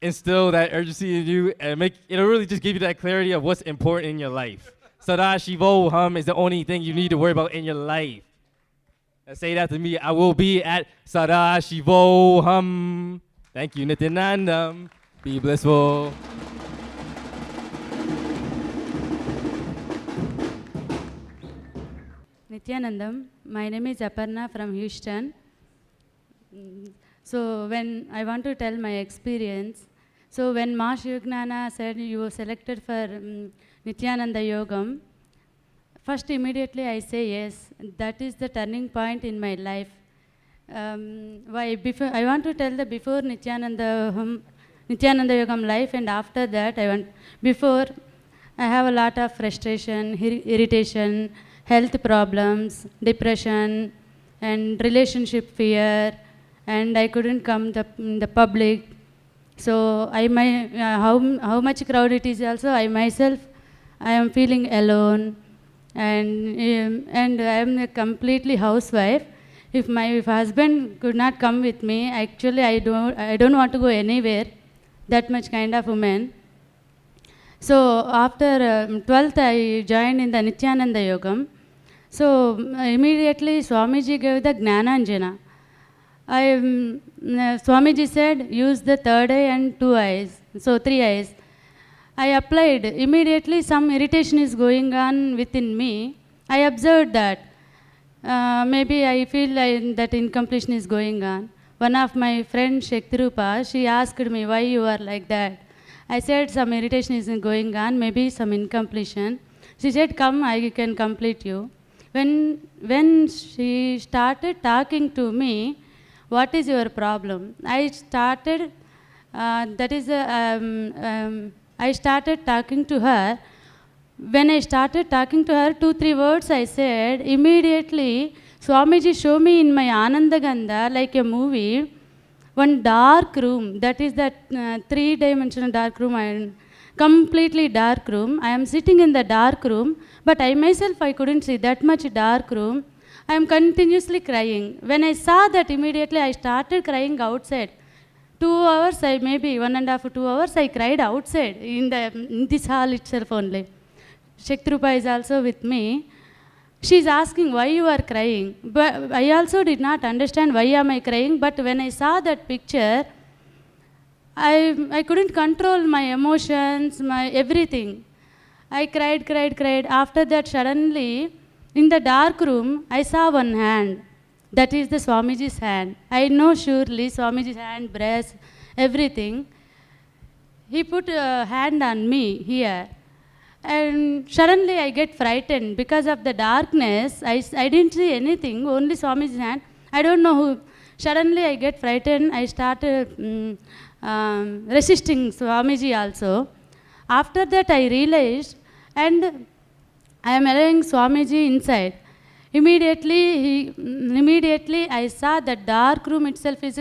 instill that urgency in you, and it'll really just give you that clarity of what's important in your life. Sadashivoham is the only thing you need to worry about in your life. And say that to me. I will be at Sadashivoham. Thank you, Nithyanandam. Be blissful. Nithyanandam, my name is Aparna from Houston. So when I want to tell my experience, so when Ma Shivagnana said you were selected for Nithyananda Yogam, first immediately I say yes, that is the turning point in my life. Why? Before I want to tell the before Nithyananda Yogam life, and after that before I have a lot of frustration, irritation, health problems, depression, and relationship fear, and I couldn't come in the public. So how much crowd it is also, I am feeling alone, and I am a completely housewife. If my husband could not come with me, actually I don't want to go anywhere. That much kind of woman. So after 12th, I joined in the Nithyananda Yogam. So immediately Swamiji gave the jnananjanam. Swamiji said, use the third eye and 2 eyes, so 3 eyes. I applied. Immediately some irritation is going on within me. I observed that. Maybe I feel that incompletion is going on. One of my friends, Shaktirupa, she asked me, why you are like that? I said, some irritation is going on, maybe some incompletion. She said, come, I can complete you. When she started talking to me, what is your problem? I started talking to her. When I started talking to her, 2-3 words I said, immediately Swamiji showed me in my Anandagandha, like a movie, one dark room. That is that 3-dimensional dark room, completely dark room. I am sitting in the dark room, but I myself, I couldn't see that much dark room. I am continuously crying. When I saw that, immediately I started crying outside. 2 hours, maybe 1.5 to 2 hours, I cried outside in this hall itself only. Shaktirupa is also with me. She is asking why you are crying. But I also did not understand why am I crying. But when I saw that picture, I couldn't control my emotions, my everything. I cried. After that, suddenly, in the dark room, I saw one hand. That is the Swamiji's hand. I know surely Swamiji's hand, breast, everything. He put a hand on me here. And suddenly I get frightened because of the darkness. I didn't see anything, only Swamiji's hand. I don't know who. Suddenly I get frightened. I started resisting Swamiji also. After that I realized, and I am allowing Swamiji inside. Immediately I saw the dark room itself is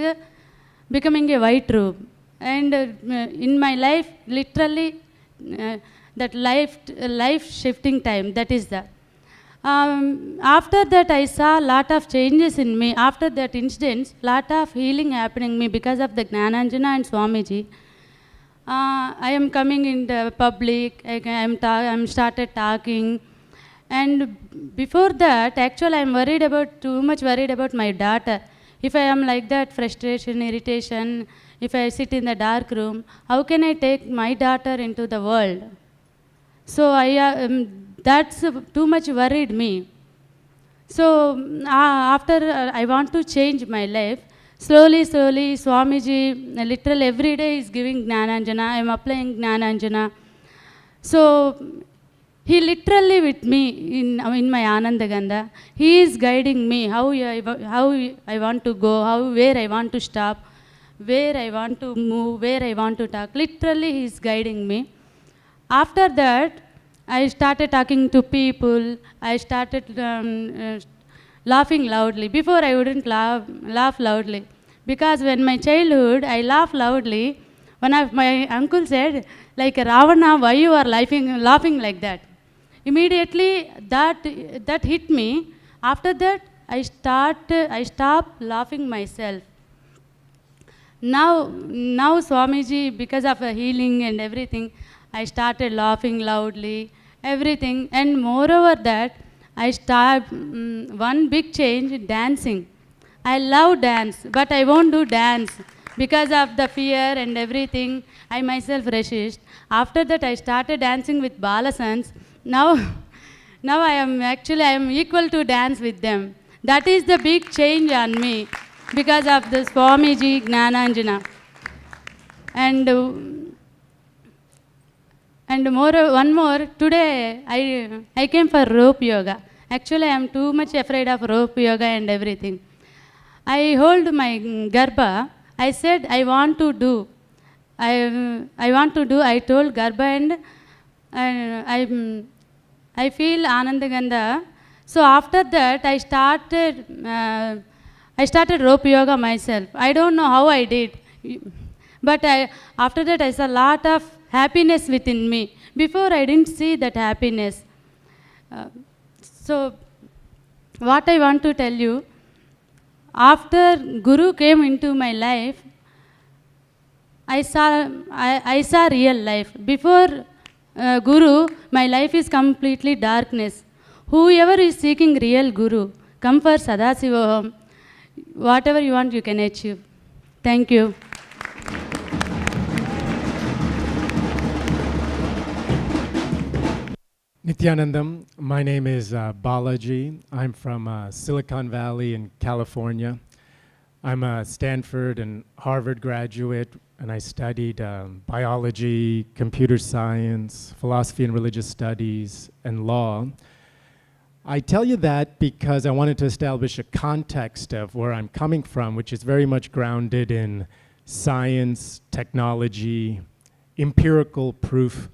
becoming a white room. And in my life, literally, that life shifting time, that is that. After that, I saw a lot of changes in me. After that incident, lot of healing happening in me because of the Jnananjana and Swamiji. I am coming in the public, I am started talking. And before that, actually I am too much worried about my daughter. If I am like that, frustration, irritation, if I sit in the dark room, how can I take my daughter into the world? So that's too much worried me. So after I want to change my life, slowly, Swamiji, literally every day is giving Jnananjana. I am applying Jnananjana. So he literally with me in my Anandagandha. He is guiding me how I want to go, where I want to stop, where I want to move, where I want to talk. Literally he is guiding me. After that, I started talking to people. I started laughing loudly. Before I wouldn't laugh loudly. Because when my childhood, I laugh loudly. one of my uncle said, like, Ravana, why you are laughing like that? Immediately that hit me. After that, I stopped laughing myself. Now Swamiji, because of a healing and everything, I started laughing loudly, everything. And moreover that, I started one big change, dancing. I love dance, but I won't do dance because of the fear and everything. I myself resist. After that, I started dancing with Balasans. Now I am equal to dance with them. That is the big change on me because of the Swamiji jnananjanam. And one more, today I came for rope yoga. Actually, I am too much afraid of rope yoga and everything. I hold my Garbha. I said, I want to do. I told Garbha, and I feel Anandaganda. So after that, I started rope yoga myself. I don't know how I did, but after that, I saw a lot of happiness within me. Before, I didn't see that happiness. So what I want to tell you, after Guru came into my life, I saw real life. Before Guru, my life is completely darkness. Whoever is seeking real Guru, come for Sadashivoham. Whatever you want, you can achieve. Thank you. Nithyanandam, my name is Balaji. I'm from Silicon Valley in California. I'm a Stanford and Harvard graduate, and I studied biology, computer science, philosophy and religious studies, and law. I tell you that because I wanted to establish a context of where I'm coming from, which is very much grounded in science, technology, empirical proof.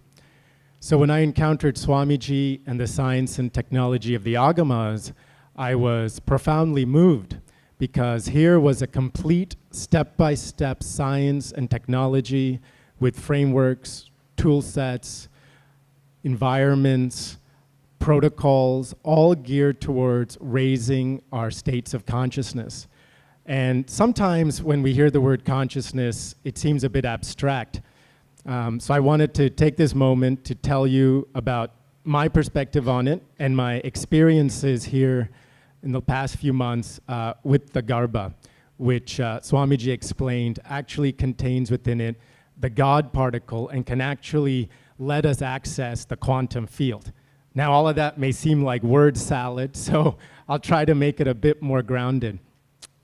So when I encountered Swamiji and the science and technology of the Agamas, I was profoundly moved because here was a complete step-by-step science and technology with frameworks, tool sets, environments, protocols, all geared towards raising our states of consciousness. And sometimes when we hear the word consciousness, it seems a bit abstract. So I wanted to take this moment to tell you about my perspective on it and my experiences here in the past few months with the Garbha, which Swamiji explained actually contains within it the God particle and can actually let us access the quantum field. Now, all of that may seem like word salad, so I'll try to make it a bit more grounded.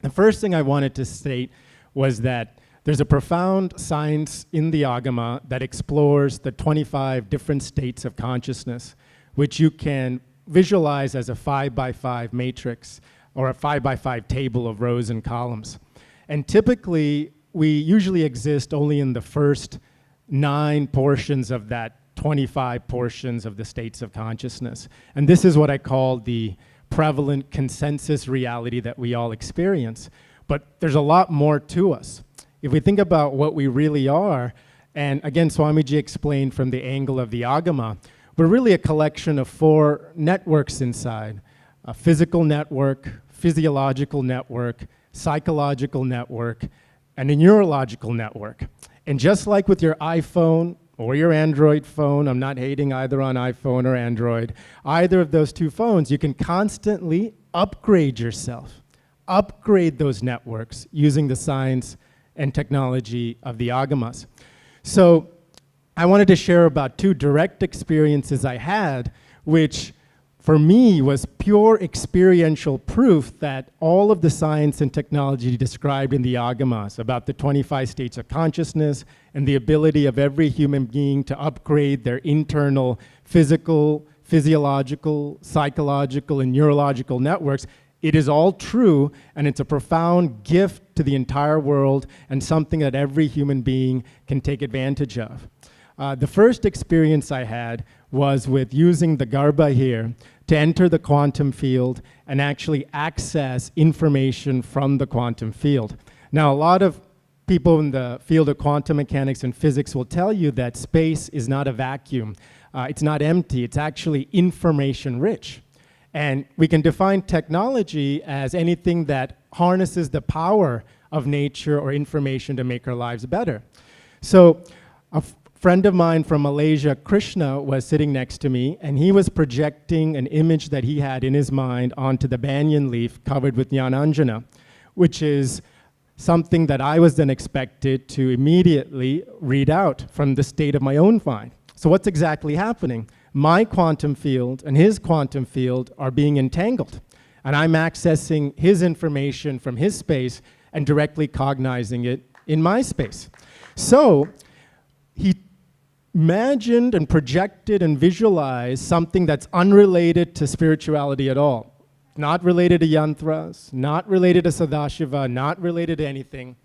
The first thing I wanted to state was that there's a profound science in the Agama that explores the 25 different states of consciousness, which you can visualize as a 5x5 matrix or a 5x5 table of rows and columns. And typically, we usually exist only in the first 9 portions of that 25 portions of the states of consciousness. And this is what I call the prevalent consensus reality that we all experience. But there's a lot more to us. If we think about what we really are, and again, Swamiji explained from the angle of the Agama, we're really a collection of 4 networks inside: a physical network, physiological network, psychological network, and a neurological network. And just like with your iPhone or your Android phone, I'm not hating either on iPhone or Android, either of those 2 phones, you can constantly upgrade yourself, upgrade those networks using the science and technology of the Agamas. So I wanted to share about 2 direct experiences I had, which for me was pure experiential proof that all of the science and technology described in the Agamas about the 25 states of consciousness and the ability of every human being to upgrade their internal physical, physiological, psychological, and neurological networks, it is all true, and it's a profound gift to the entire world and something that every human being can take advantage of. The first experience I had was with using the Garbha here to enter the quantum field and actually access information from the quantum field. Now, a lot of people in the field of quantum mechanics and physics will tell you that space is not a vacuum. It's not empty, it's actually information rich. And we can define technology as anything that harnesses the power of nature or information to make our lives better. So a friend of mine from Malaysia, Krishna, was sitting next to me, and he was projecting an image that he had in his mind onto the banyan leaf covered with jnananjanam, which is something that I was then expected to immediately read out from the state of my own mind. So what's exactly happening? My quantum field and his quantum field are being entangled, and I'm accessing his information from his space and directly cognizing it in my space. So he imagined and projected and visualized something that's unrelated to spirituality at all. Not related to yantras, not related to Sadashiva, not related to anything.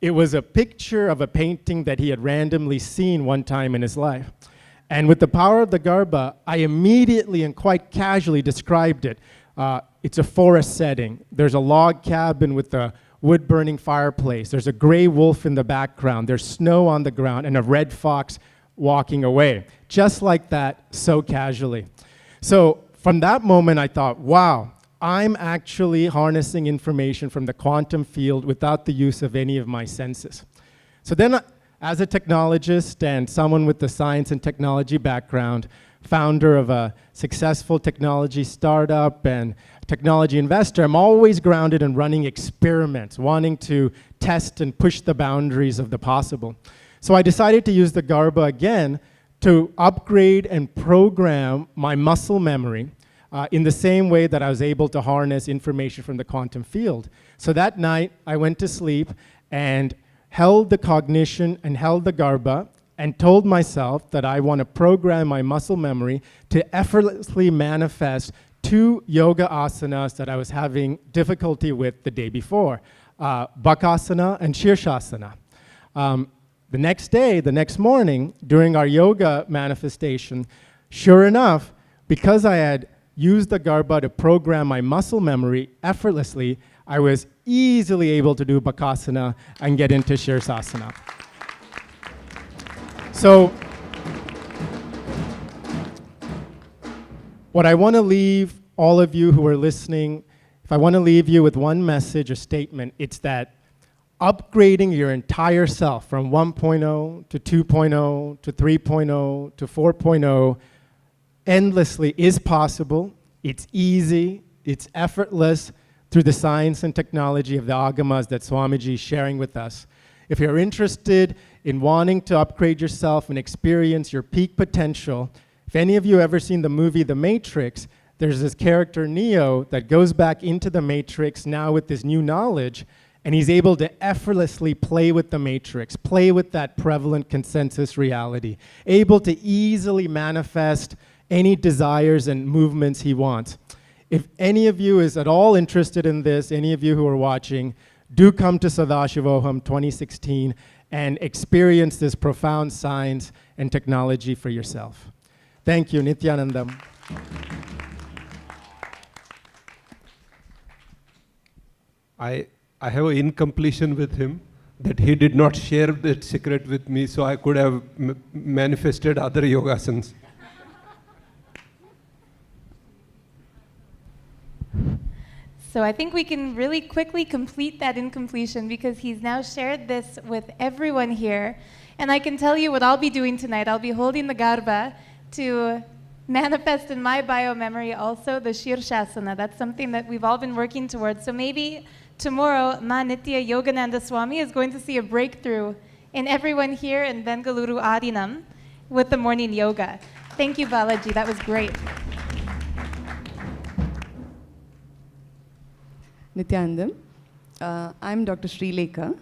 It was a picture of a painting that he had randomly seen one time in his life. And with the power of the Garbha, I immediately and quite casually described it. It's a forest setting. There's a log cabin with a wood-burning fireplace. There's a gray wolf in the background. There's snow on the ground and a red fox walking away. Just like that, so casually. So from that moment, I thought, wow, I'm actually harnessing information from the quantum field without the use of any of my senses. So then, as a technologist and someone with the science and technology background, founder of a successful technology startup and technology investor, I'm always grounded in running experiments, wanting to test and push the boundaries of the possible. So I decided to use the Garbha again to upgrade and program my muscle memory in the same way that I was able to harness information from the quantum field. So that night, I went to sleep and held the cognition and held the Garbha and told myself that I want to program my muscle memory to effortlessly manifest 2 yoga asanas that I was having difficulty with the day before, Bakasana and Shirshasana. The next day, the next morning, during our yoga manifestation, sure enough, because I had used the Garbha to program my muscle memory effortlessly, I was easily able to do Bakasana and get into Shirsasana. So, what I want to leave all of you who are listening, if I want to leave you with one message or statement, it's that upgrading your entire self from 1.0 to 2.0 to 3.0 to 4.0 endlessly is possible. It's easy, it's effortless through the science and technology of the agamas that Swamiji is sharing with us. If you're interested in wanting to upgrade yourself and experience your peak potential, if any of you ever seen the movie The Matrix, there's this character Neo that goes back into the Matrix now with this new knowledge, and he's able to effortlessly play with the Matrix, play with that prevalent consensus reality, able to easily manifest any desires and movements he wants. If any of you is at all interested in this, any of you who are watching, do come to Sadashivoham 2016 and experience this profound science and technology for yourself. Thank you, Nithyanandam. I have an incompletion with him that he did not share that secret with me, so I could have manifested other yogasanas. So I think we can really quickly complete that incompletion because he's now shared this with everyone here. And I can tell you what I'll be doing tonight. I'll be holding the Garbha to manifest in my biomemory also the Shirshasana. That's something that we've all been working towards. So maybe tomorrow, Ma Nitya Yogananda Swami is going to see a breakthrough in everyone here in Bengaluru Adinam with the morning yoga. Thank you, Balaji. That was great. Nithyanandam. I'm Dr. Srilekha,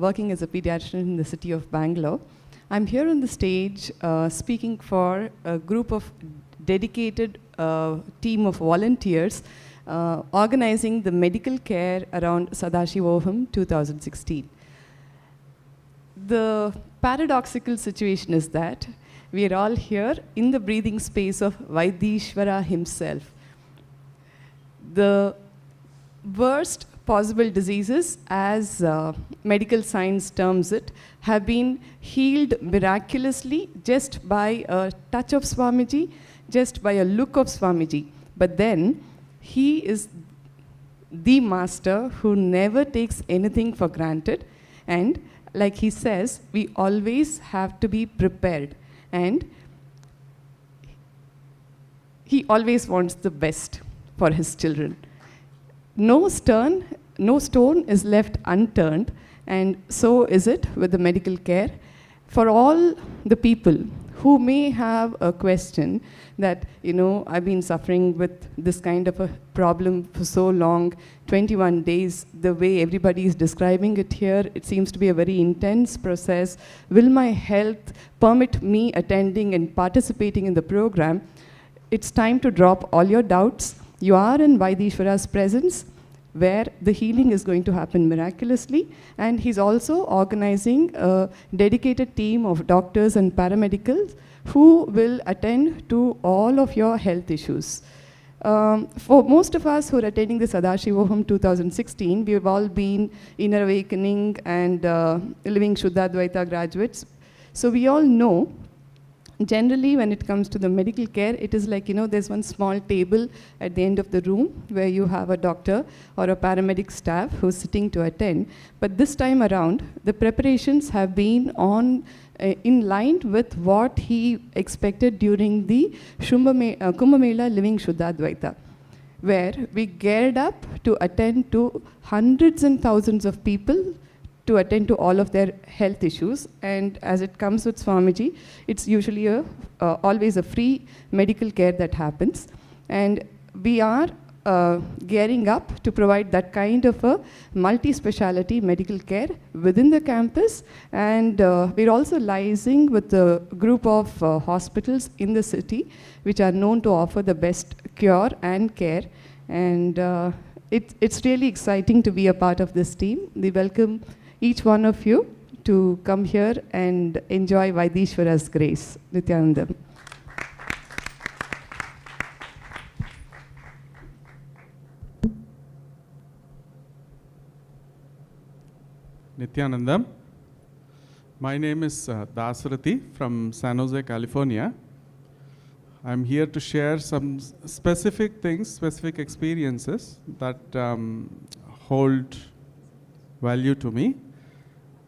working as a pediatrician in the city of Bangalore. I'm here on the stage speaking for a group of dedicated team of volunteers organizing the medical care around Sadashivoham 2016. The paradoxical situation is that we are all here in the breathing space of Vaidishvara himself. The worst possible diseases, as medical science terms it, have been healed miraculously just by a touch of Swamiji, just by a look of Swamiji. But then, he is the master who never takes anything for granted. And like he says, we always have to be prepared. And he always wants the best for his children. No stone is left unturned, and so is it with the medical care. For all the people who may have a question that, I've been suffering with this kind of a problem for so long, 21 days, the way everybody is describing it here, it seems to be a very intense process. Will my health permit me attending and participating in the program? It's time to drop all your doubts. You are in Vaidishwara's presence, where the healing is going to happen miraculously. And he's also organizing a dedicated team of doctors and paramedicals who will attend to all of your health issues. For most of us who are attending the Sadashivoham 2016, we've all been Inner Awakening and Living Shuddhadvaita graduates. So we all know, generally when it comes to the medical care, it is like, there's one small table at the end of the room where you have a doctor or a paramedic staff who's sitting to attend. But this time around, the preparations have been in line with what he expected during the Kumbh Mela Living Shuddhadvaita, where we geared up to attend to hundreds and thousands of people, to attend to all of their health issues. And as it comes with Swamiji, it's usually always a free medical care that happens. And we are gearing up to provide that kind of a multi-speciality medical care within the campus. And we're also liaising with a group of hospitals in the city which are known to offer the best cure and care. And it's really exciting to be a part of this team. We welcome each one of you to come here and enjoy Vaidishwara's grace. Nithyanandam. Nithyanandam. My name is Dasarathi from San Jose, California. I'm here to share some specific things, specific experiences that hold value to me.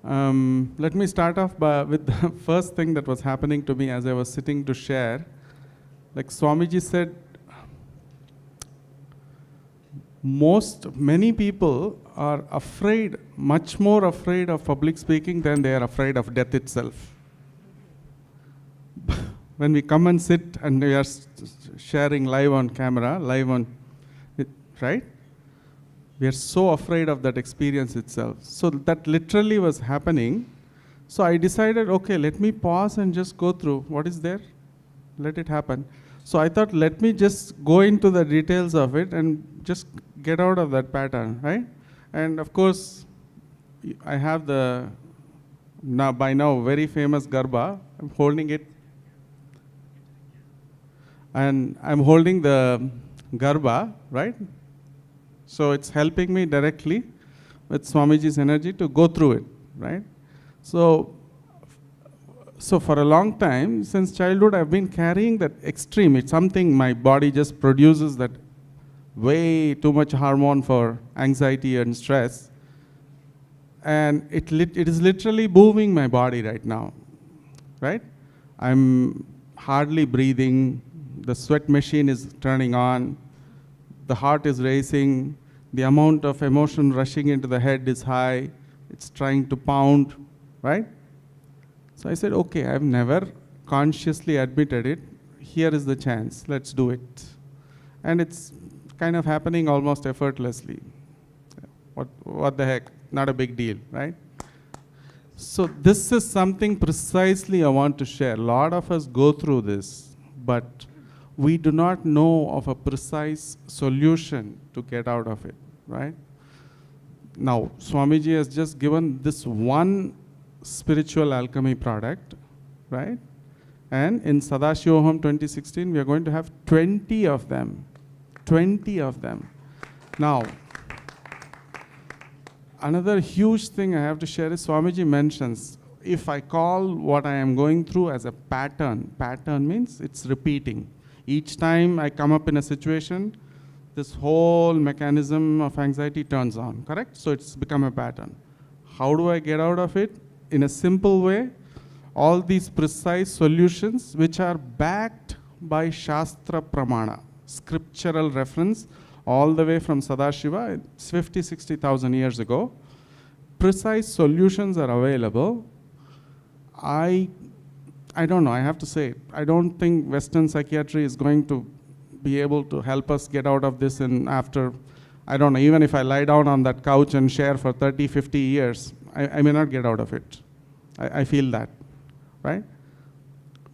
Let me start off with the first thing that was happening to me as I was sitting to share. Like Swamiji said, many people are afraid, much more afraid of public speaking than they are afraid of death itself. When we come and sit and we are sharing live on camera, right? We are so afraid of that experience itself. So that literally was happening. So I decided, okay, let me pause and just go through what is there. Let it happen. So I thought, let me just go into the details of it and just get out of that pattern, right? And of course, I have the by now very famous Garbha. I'm holding it. And I'm holding the Garbha, right? So it's helping me directly with Swamiji's energy to go through it, right? So for a long time, since childhood, I've been carrying that extreme. It's something my body just produces, that way too much hormone for anxiety and stress. And it is literally moving my body right now, right? I'm hardly breathing. The sweat machine is turning on. The heart is racing. The amount of emotion rushing into the head is high. It's trying to pound, right? So I said, okay, I've never consciously admitted it. Here is the chance. Let's do it. And it's kind of happening almost effortlessly. What the heck? Not a big deal, right? So this is something precisely I want to share. A lot of us go through this, but we do not know of a precise solution to get out of it, right? Now, Swamiji has just given this one spiritual alchemy product, right? And in Sadashivoham 2016, we are going to have 20 of them. 20 of them. Now, another huge thing I have to share is Swamiji mentions, if I call what I am going through as a pattern means it's repeating. Each time I come up in a situation, this whole mechanism of anxiety turns on, correct? So it's become a pattern. How do I get out of it? In a simple way, all these precise solutions which are backed by Shastra Pramana, scriptural reference, all the way from Sadashiva, it's 50, 60,000 years ago. Precise solutions are available. I don't know, I have to say, I don't think Western psychiatry is going to be able to help us get out of this in after, I don't know, even if I lie down on that couch and share for 30, 50 years, I may not get out of it. I feel that, right?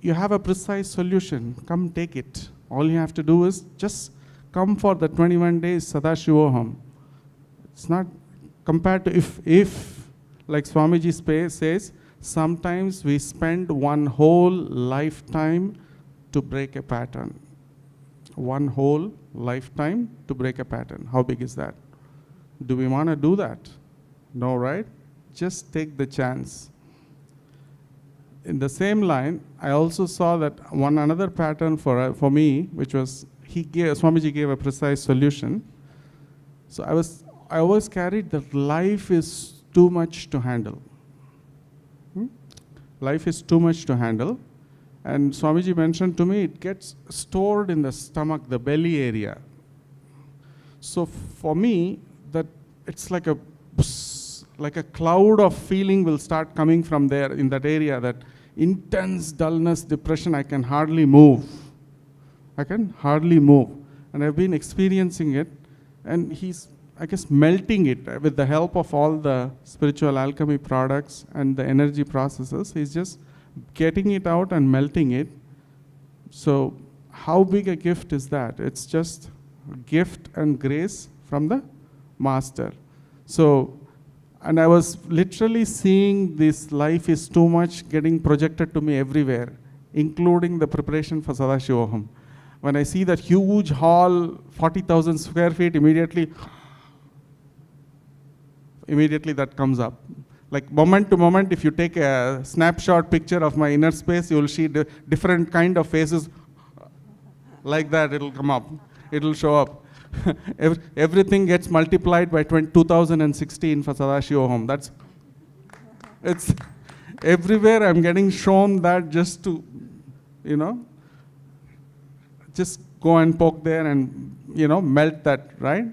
You have a precise solution, come take it. All you have to do is just come for the 21 days Sadashivoham. It's not compared to if like Swamiji says, sometimes we spend one whole lifetime to break a pattern. One whole lifetime to break a pattern. How big is that? Do we want to do that? No, right? Just take the chance. In the same line, I also saw that another pattern for me, which was Swamiji gave a precise solution. So I always carried that life is too much to handle. Life is too much to handle. And Swamiji mentioned to me, it gets stored in the stomach, the belly area. So for me, that it's like a cloud of feeling will start coming from there in that area, that intense dullness, depression, I can hardly move. And I've been experiencing it, and he's, I guess, melting it with the help of all the spiritual alchemy products and the energy processes. He's just getting it out and melting it. So how big a gift is that? It's just gift and grace from the master. So, and I was literally seeing this life is too much getting projected to me everywhere, including the preparation for Sadashivoham. When I see that huge hall, 40,000 square feet, immediately that comes up. Like moment to moment, if you take a snapshot picture of my inner space, you will see different kind of faces. Like that, it'll come up. It'll show up. Everything gets multiplied by 2016 for Sadashivoham. It's everywhere I'm getting shown that just to, just go and poke there and, melt that, right?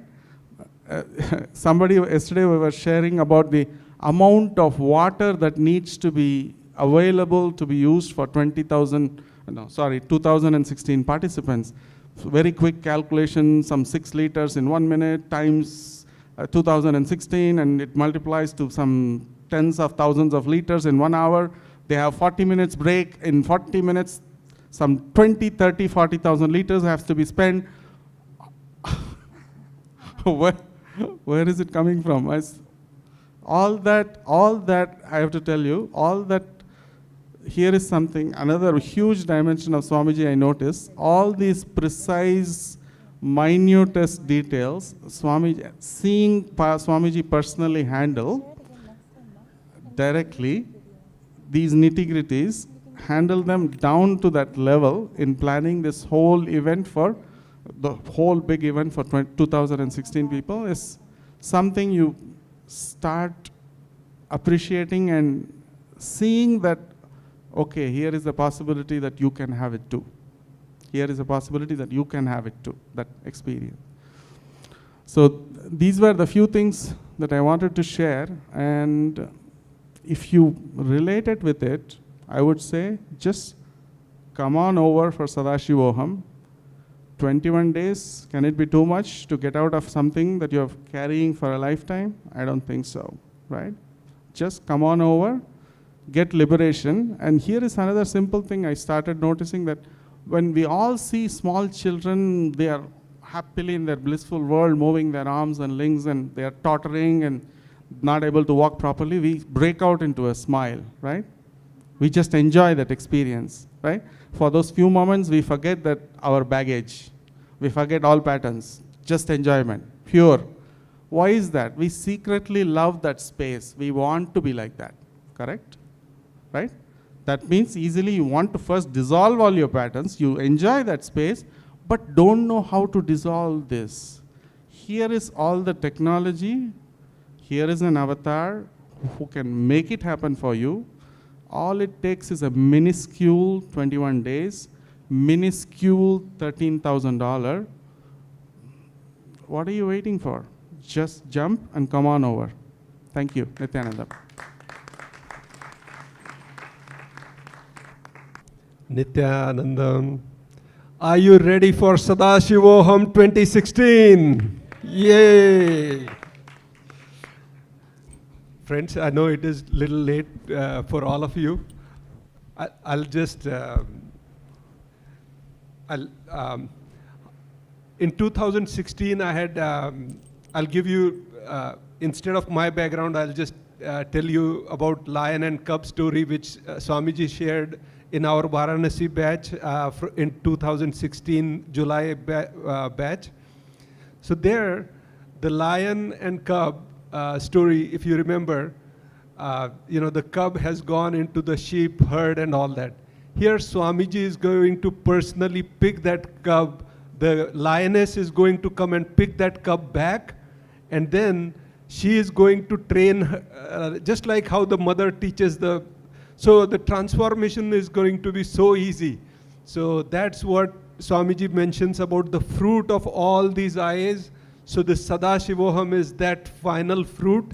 Somebody yesterday we were sharing about the amount of water that needs to be available to be used for 2016 participants. So very quick calculation, some 6 liters in 1 minute times 2016, and it multiplies to some tens of thousands of liters in 1 hour. They have 40 minutes break. In 40 minutes, some 20, 30, 40,000 liters has to be spent. Where is it coming from? All that, I have to tell you, here is something, another huge dimension of Swamiji I noticed. All these precise, minutest details, seeing Swamiji personally handle directly, these nitty-gritties, handle them down to that level in planning this whole event for the whole big event for 2016 people is something you start appreciating and seeing that, okay, here is a possibility that you can have it too. Here is a possibility that you can have it too, that experience. So these were the few things that I wanted to share, and if you relate it with it, I would say just come on over for Sadashivoham. 21 days, can it be too much to get out of something that you're carrying for a lifetime? I don't think so, right? Just come on over, get liberation. And here is another simple thing I started noticing, that when we all see small children, they are happily in their blissful world, moving their arms and limbs, and they are tottering and not able to walk properly, we break out into a smile, right? We just enjoy that experience, right? For those few moments, we forget that our baggage. We forget all patterns, just enjoyment, pure. Why is that? We secretly love that space. We want to be like that, correct? Right? That means easily you want to first dissolve all your patterns, you enjoy that space, but don't know how to dissolve this. Here is all the technology, here is an avatar who can make it happen for you. All it takes is a minuscule 21 days, minuscule $13,000. What are you waiting for? Just jump and come on over. Thank you, Nithyananda. Nithyanandam. Are you ready for Sadashivoham 2016? Yay! Friends, I know it is a little late for all of you. I'll just, in 2016, I had, I'll give you, instead of my background, I'll just tell you about lion and cub story, which Swamiji shared in our Varanasi batch in 2016 July batch. So there, the lion and cub story, if you remember, the cub has gone into the sheep herd and all that. Here Swamiji is going to personally pick that cub. The lioness is going to come and pick that cub back, and then she is going to train her, just like how the mother teaches the. So the transformation is going to be so easy. So that's what Swamiji mentions about the fruit of all these ayes. So the Sadashivoham is that final fruit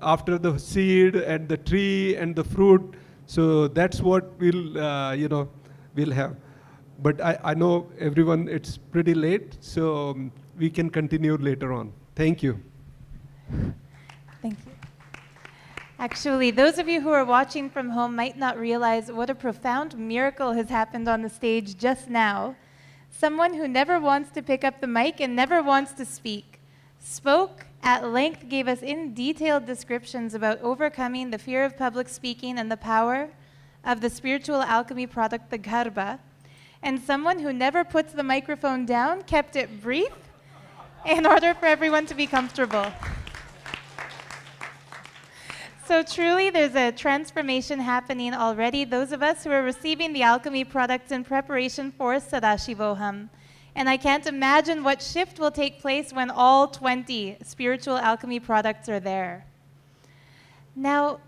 after the seed and the tree and the fruit. So that's what we'll, we'll have. But I know everyone, it's pretty late, so we can continue later on. Thank you. Thank you. Actually, those of you who are watching from home might not realize what a profound miracle has happened on the stage just now. Someone who never wants to pick up the mic and never wants to speak spoke at length, gave us in detailed descriptions about overcoming the fear of public speaking and the power of the spiritual alchemy product, the Garbha. And someone who never puts the microphone down kept it brief in order for everyone to be comfortable. So truly, there's a transformation happening already. Those of us who are receiving the alchemy products in preparation for Sadashivoham. And I can't imagine what shift will take place when all 20 spiritual alchemy products are there. Now,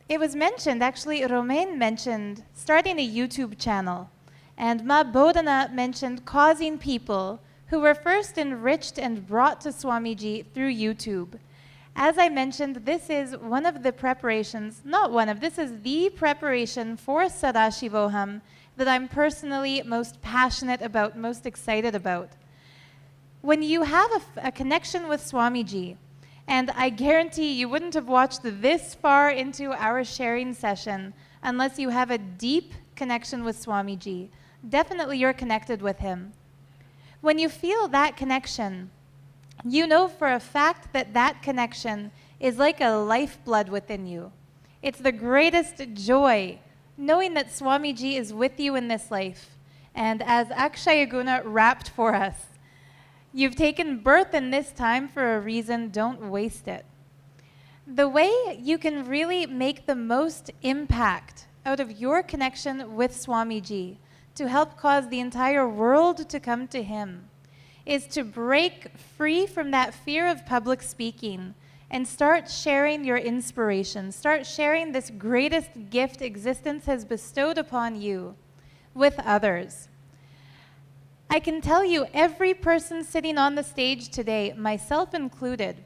it was mentioned, actually, Romain mentioned starting a YouTube channel. And Ma Bodhana mentioned causing people who were first enriched and brought to Swamiji through YouTube. As I mentioned, this is one of the preparations, this is the preparation for Sadashivoham that I'm personally most passionate about, most excited about. When you have a connection with Swamiji, and I guarantee you wouldn't have watched this far into our sharing session unless you have a deep connection with Swamiji. Definitely you're connected with him. When you feel that connection, you know for a fact that that connection is like a lifeblood within you. It's the greatest joy, knowing that Swamiji is with you in this life. And as Akshayaguna rapped for us, you've taken birth in this time for a reason, don't waste it. The way you can really make the most impact out of your connection with Swamiji to help cause the entire world to come to him is to break free from that fear of public speaking and start sharing your inspiration. Start sharing this greatest gift existence has bestowed upon you with others. I can tell you every person sitting on the stage today, myself included,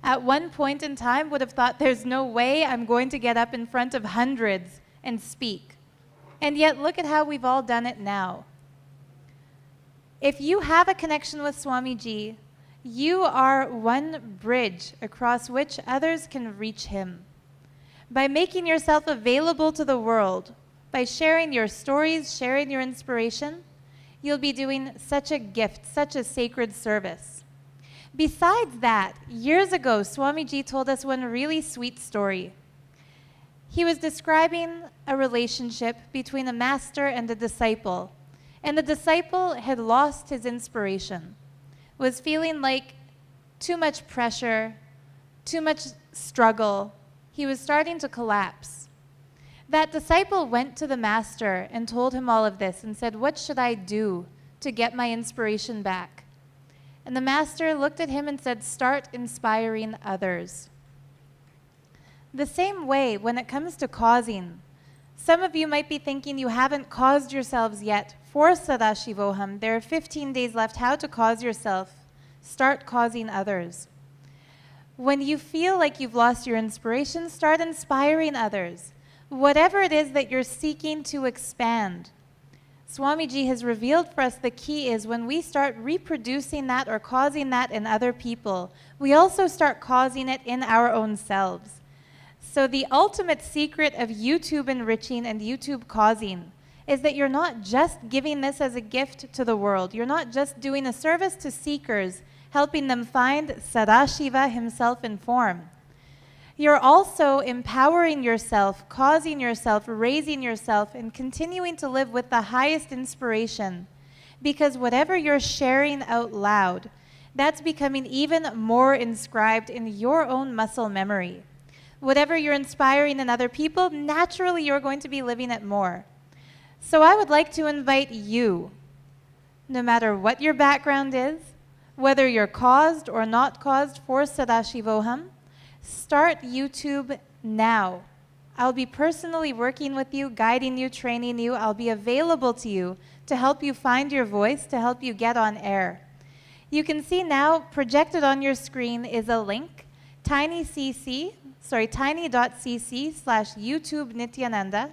at one point in time would have thought there's no way I'm going to get up in front of hundreds and speak. And yet look at how we've all done it now. If you have a connection with Swamiji, you are one bridge across which others can reach him. By making yourself available to the world, by sharing your stories, sharing your inspiration, you'll be doing such a gift, such a sacred service. Besides that, years ago, Swamiji told us one really sweet story. He was describing a relationship between a master and a disciple. And the disciple had lost his inspiration, was feeling like too much pressure, too much struggle. He was starting to collapse. That disciple went to the master and told him all of this and said, "What should I do to get my inspiration back?" And the master looked at him and said, "Start inspiring others." The same way when it comes to causing, some of you might be thinking you haven't caused yourselves yet. For Sadashivoham, there are 15 days left. How to cause yourself? Start causing others. When you feel like you've lost your inspiration, start inspiring others. Whatever it is that you're seeking to expand. Swamiji has revealed for us the key is when we start reproducing that or causing that in other people, we also start causing it in our own selves. So the ultimate secret of YouTube enriching and YouTube causing is that you're not just giving this as a gift to the world. You're not just doing a service to seekers, helping them find Sadashiva himself in form. You're also empowering yourself, causing yourself, raising yourself, and continuing to live with the highest inspiration. Because whatever you're sharing out loud, that's becoming even more inscribed in your own muscle memory. Whatever you're inspiring in other people, naturally you're going to be living it more. So I would like to invite you, no matter what your background is, whether you're caused or not caused for Sadashivoham, start YouTube now. I'll be personally working with you, guiding you, training you. I'll be available to you to help you find your voice, to help you get on air. You can see now projected on your screen is a link, tiny.cc/YouTube Nithyananda.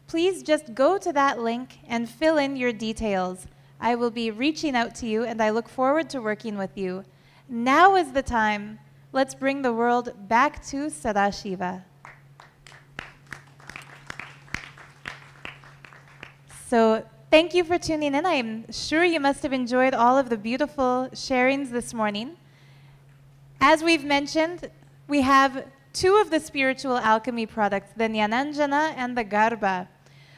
Please just go to that link and fill in your details. I will be reaching out to you and I look forward to working with you. Now is the time. Let's bring the world back to Sadashiva. So thank you for tuning in. I'm sure you must have enjoyed all of the beautiful sharings this morning. As we've mentioned, we have two of the spiritual alchemy products, the jnananjanam and the Garbha.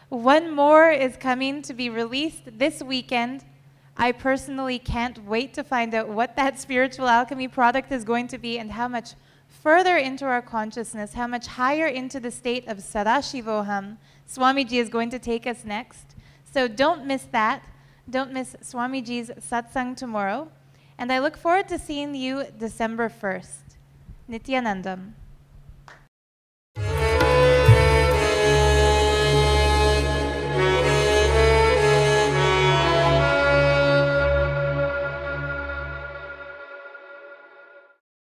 One more is coming to be released this weekend. I personally can't wait to find out what that spiritual alchemy product is going to be and how much further into our consciousness, how much higher into the state of Sadashivoham Swamiji is going to take us next. So don't miss that. Don't miss Swamiji's satsang tomorrow. And I look forward to seeing you December 1st. Nithyanandam.